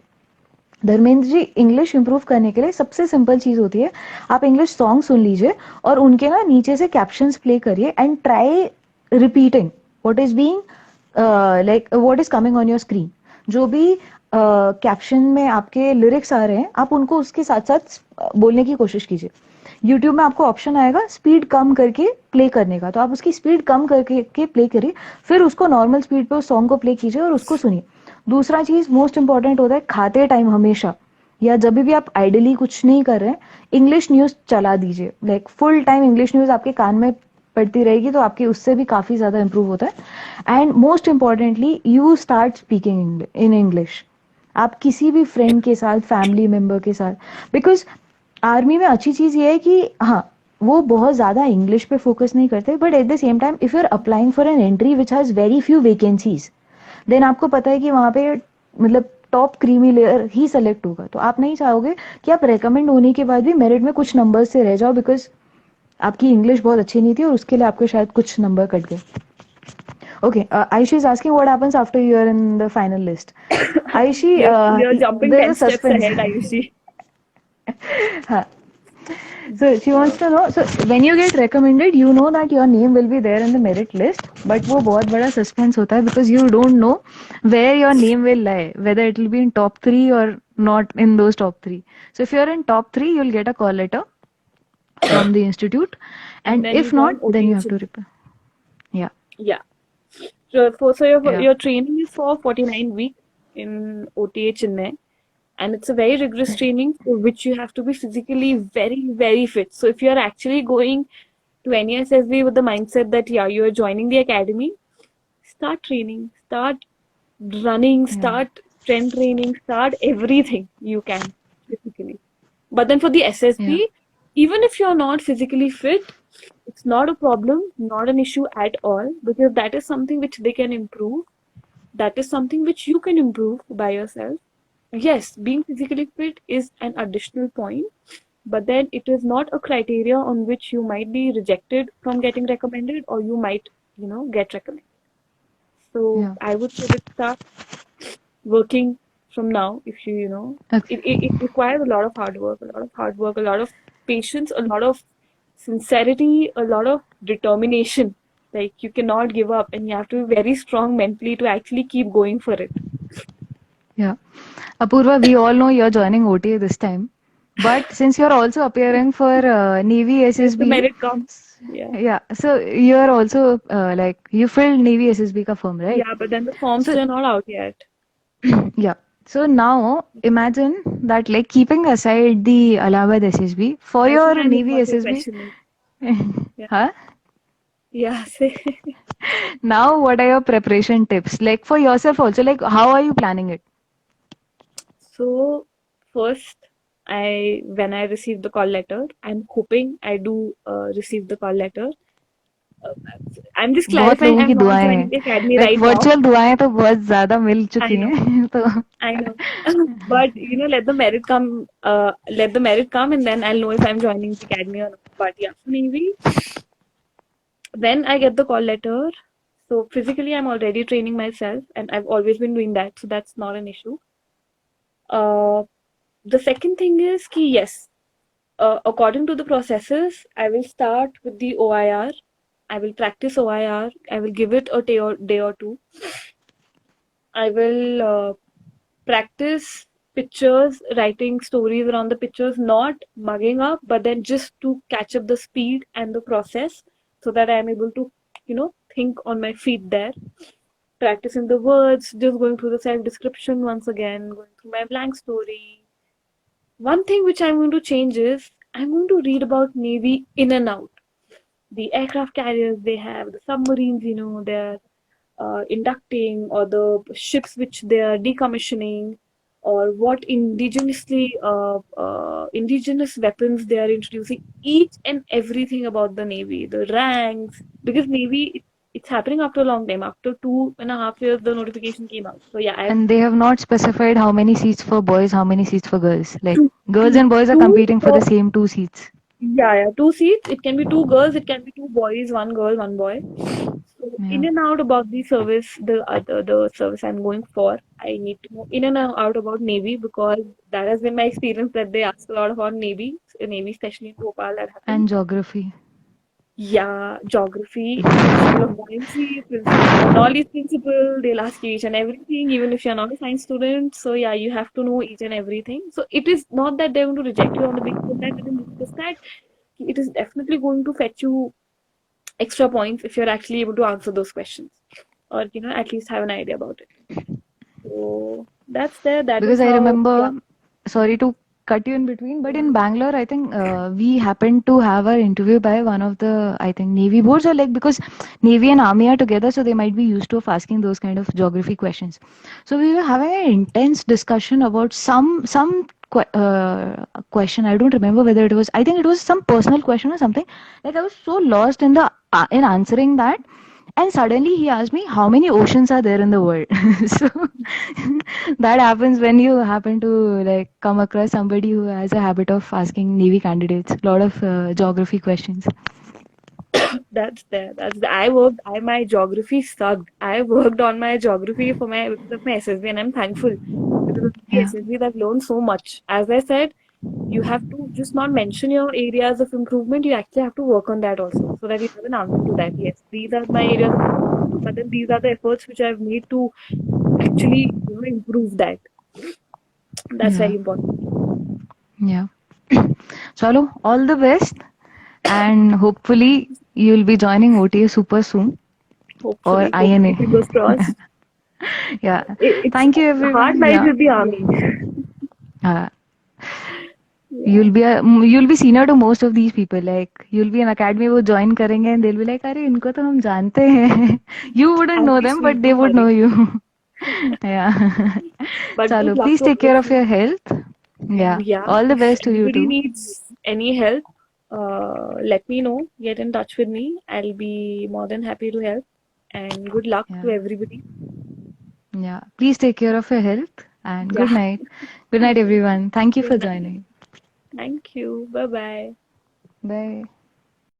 Dharmendra ji, English improve करने के लिए सबसे simple चीज होती है, आप इंग्लिश सॉन्ग सुन लीजिए और उनके ना नीचे से कैप्शंस प्ले करिए and try repeating what is being like what is coming on your screen. जो भी कैप्शन में आपके लिरिक्स आ रहे हैं, आप उनको उसके साथ साथ बोलने की कोशिश कीजिए। यूट्यूब में आपको ऑप्शन आएगा स्पीड कम करके प्ले करने का, तो आप उसकी स्पीड कम करके प्ले करिए, फिर उसको नॉर्मल स्पीड पे उस सॉन्ग को प्ले कीजिए और उसको सुनिए। दूसरा चीज मोस्ट इंपॉर्टेंट होता है, खाते टाइम हमेशा या जब भी आप आइडली कुछ नहीं कर रहे हैं, इंग्लिश न्यूज चला दीजिए। Like full time English news आपके कान में पड़ती रहेगी, तो आपके उससे भी काफी ज्यादा इंप्रूव होता है। And most importantly you start speaking in English, आप किसी भी फ्रेंड के साथ, फैमिली मेंबर के साथ, बिकॉज आर्मी में अच्छी चीज ये है कि हाँ, वो बहुत ज्यादा इंग्लिश पे फोकस नहीं करते, but at the same time if you are applying for an entry which has very few vacancies, then आपको पता है कि वहां पे मतलब टॉप क्रीमी लेयर ही सेलेक्ट होगा, तो आप नहीं चाहोगे कि आप रेकमेंड होने के बाद भी मेरिट में कुछ नंबर से रह जाओ, बिकॉज आपकी इंग्लिश बहुत अच्छी नहीं थी और उसके लिए आपके शायद कुछ नंबर कट गए। Okay, Aishi is asking what happens after you are in the final list. Aishi, You're jumping there's 10 a steps suspense. ahead, Ayushi. Huh. So she wants to know, so when you get recommended, you know that your name will be there in the merit list, but वो बहुत बड़ा suspense होता है because you don't know where your name will lie, whether it will be in top 3 or not in those top 3. So if you're in top 3, you'll get a call letter from the institute, And and then you if not, join then you OTA have to Chennai. reply. Yeah, Yeah. So yeah, your training is for 49 weeks in OTA Chennai. And it's a very rigorous training for which you have to be physically very, very fit. So if you're actually going to NESSB with the mindset that, yeah, you're joining the academy, start training, start running, yeah, start strength training, start everything you can physically. But then for the yeah, SSB, even if you're not physically fit, it's not a problem, not an issue at all, because that is something which they can improve. That is something which you can improve by yourself. Yes, being physically fit is an additional point, but then it is not a criteria on which you might be rejected from getting recommended or you might, get recommended. So yeah. I would suggest start working from now if Okay. it requires a lot of hard work, a lot of patience, a lot of sincerity, a lot of determination. Like you cannot give up and you have to be very strong mentally to actually keep going for it. Yeah. Apurva, we all know you're joining OTA this time, but since you're also appearing for Navy Let the SSB, merit come. Yeah. yeah, so you're also like you filled Navy SSB ka form, right? Yeah, but then the forms So are not out yet. yeah. So now imagine that, like, keeping aside the Allahabad SSB, for I think your I know Navy what your SSB, question is. Yeah. huh? Yeah. Say. Now what are your preparation tips? Like for yourself also, like how are you planning it? So first, when I receive the call letter, I'm hoping I do receive the call letter. Uh, I'm just बहुत clarifying. लोगों की I'm not दुआएं joining हैं, the academy like right now. Virtual दुआएं तो बहुत ज्यादा मिल I चुकी know. हैं तो I know. But let the merit come. Let the merit come, and then I'll know if I'm joining the academy or not. But yeah, maybe when I get the call letter. So physically, I'm already training myself, and I've always been doing that, so that's not an issue. Uh, the second thing is ki yes, according to the processes, I will start with the OIR. I will practice OIR. I will give it a day or two. I will practice pictures, writing stories around the pictures, not mugging up, but then just to catch up the speed and the process so that I am able to, think on my feet there. Practicing the words, just going through the self description once again, going through my blank story. One thing which I'm going to change is I'm going to read about Navy in and out. The aircraft carriers they have, the submarines, they're inducting, or the ships which they are decommissioning, or what indigenous weapons they are introducing. Each and everything about the Navy, the ranks, because Navy it's happening after a long time. After 2.5 years, the notification came out. So yeah, I've and they have not specified how many seats for boys, how many seats for girls. Like two, girls two, and boys are two competing for the for same 2 seats. Yeah, 2 seats. It can be two girls, it can be two boys, one girl, one boy. So in Yeah. and out about the service, the service I'm going for, I need to know in and out about Navy because that has been my experience that they ask a lot about Navy, Navy especially in Bhopal that happens. And geography. Yeah, geography, principle of buoyancy, principle, knowledge principle, they'll ask you each and everything, even if you're not a science student. So yeah, you have to know each and everything. So it is not that they're going to reject you on the basis of that, it's just that it is definitely going to fetch you extra points if you're actually able to answer those questions, or at least have an idea about it. So that's there. That Because is I how, yeah. remember, sorry to cut you in between, but in Bangalore, I think we happened to have our interview by one of the, I think, Navy boards, or like, because Navy and Army are together, so they might be used to of asking those kind of geography questions. So we were having an intense discussion about question. I don't remember whether it was, I think it was some personal question or something. Like, I was so lost in the in answering that, and suddenly he asked me how many oceans are there in the world. So that happens when you happen to like come across somebody who has a habit of asking Navy candidates a lot of geography questions. That's there. That's the, I worked. My geography sucked. I worked on my geography for my because of my SSB, and I'm thankful because of the Yeah. SSB I've learned so much. As I said, you have to just not mention your areas of improvement. You actually have to work on that also, so that you have an answer to that. Yes, these are my areas of improvement, but then these are the efforts which I've made to actually improve that. That's Yeah. very important. Yeah. Chalo, all the best, and hopefully you'll be joining OTA super soon, or Hopefully, INA. fingers crossed. Yeah. It's Thank you, hard everyone. life Yeah. with the army. Uh, Yeah. you'll be senior to most of these people. Like you'll be in academy, वो join करेंगे and they'll be like, अरे इनको तो हम जानते हैं. You wouldn't At know least them, we but they don't would know worry. you. Yeah. But good Chalo, luck please to take all care of of you. your health. Yeah. Yeah, All the if best to you anybody too. needs any help, let me know. Get in touch with me. I'll be more than happy to help. And good luck to Yeah. everybody. Yeah. Please take care of your health and good Yeah. night. Good night, everyone. Thank you for Good night. joining. Thank you. Bye bye. Bye.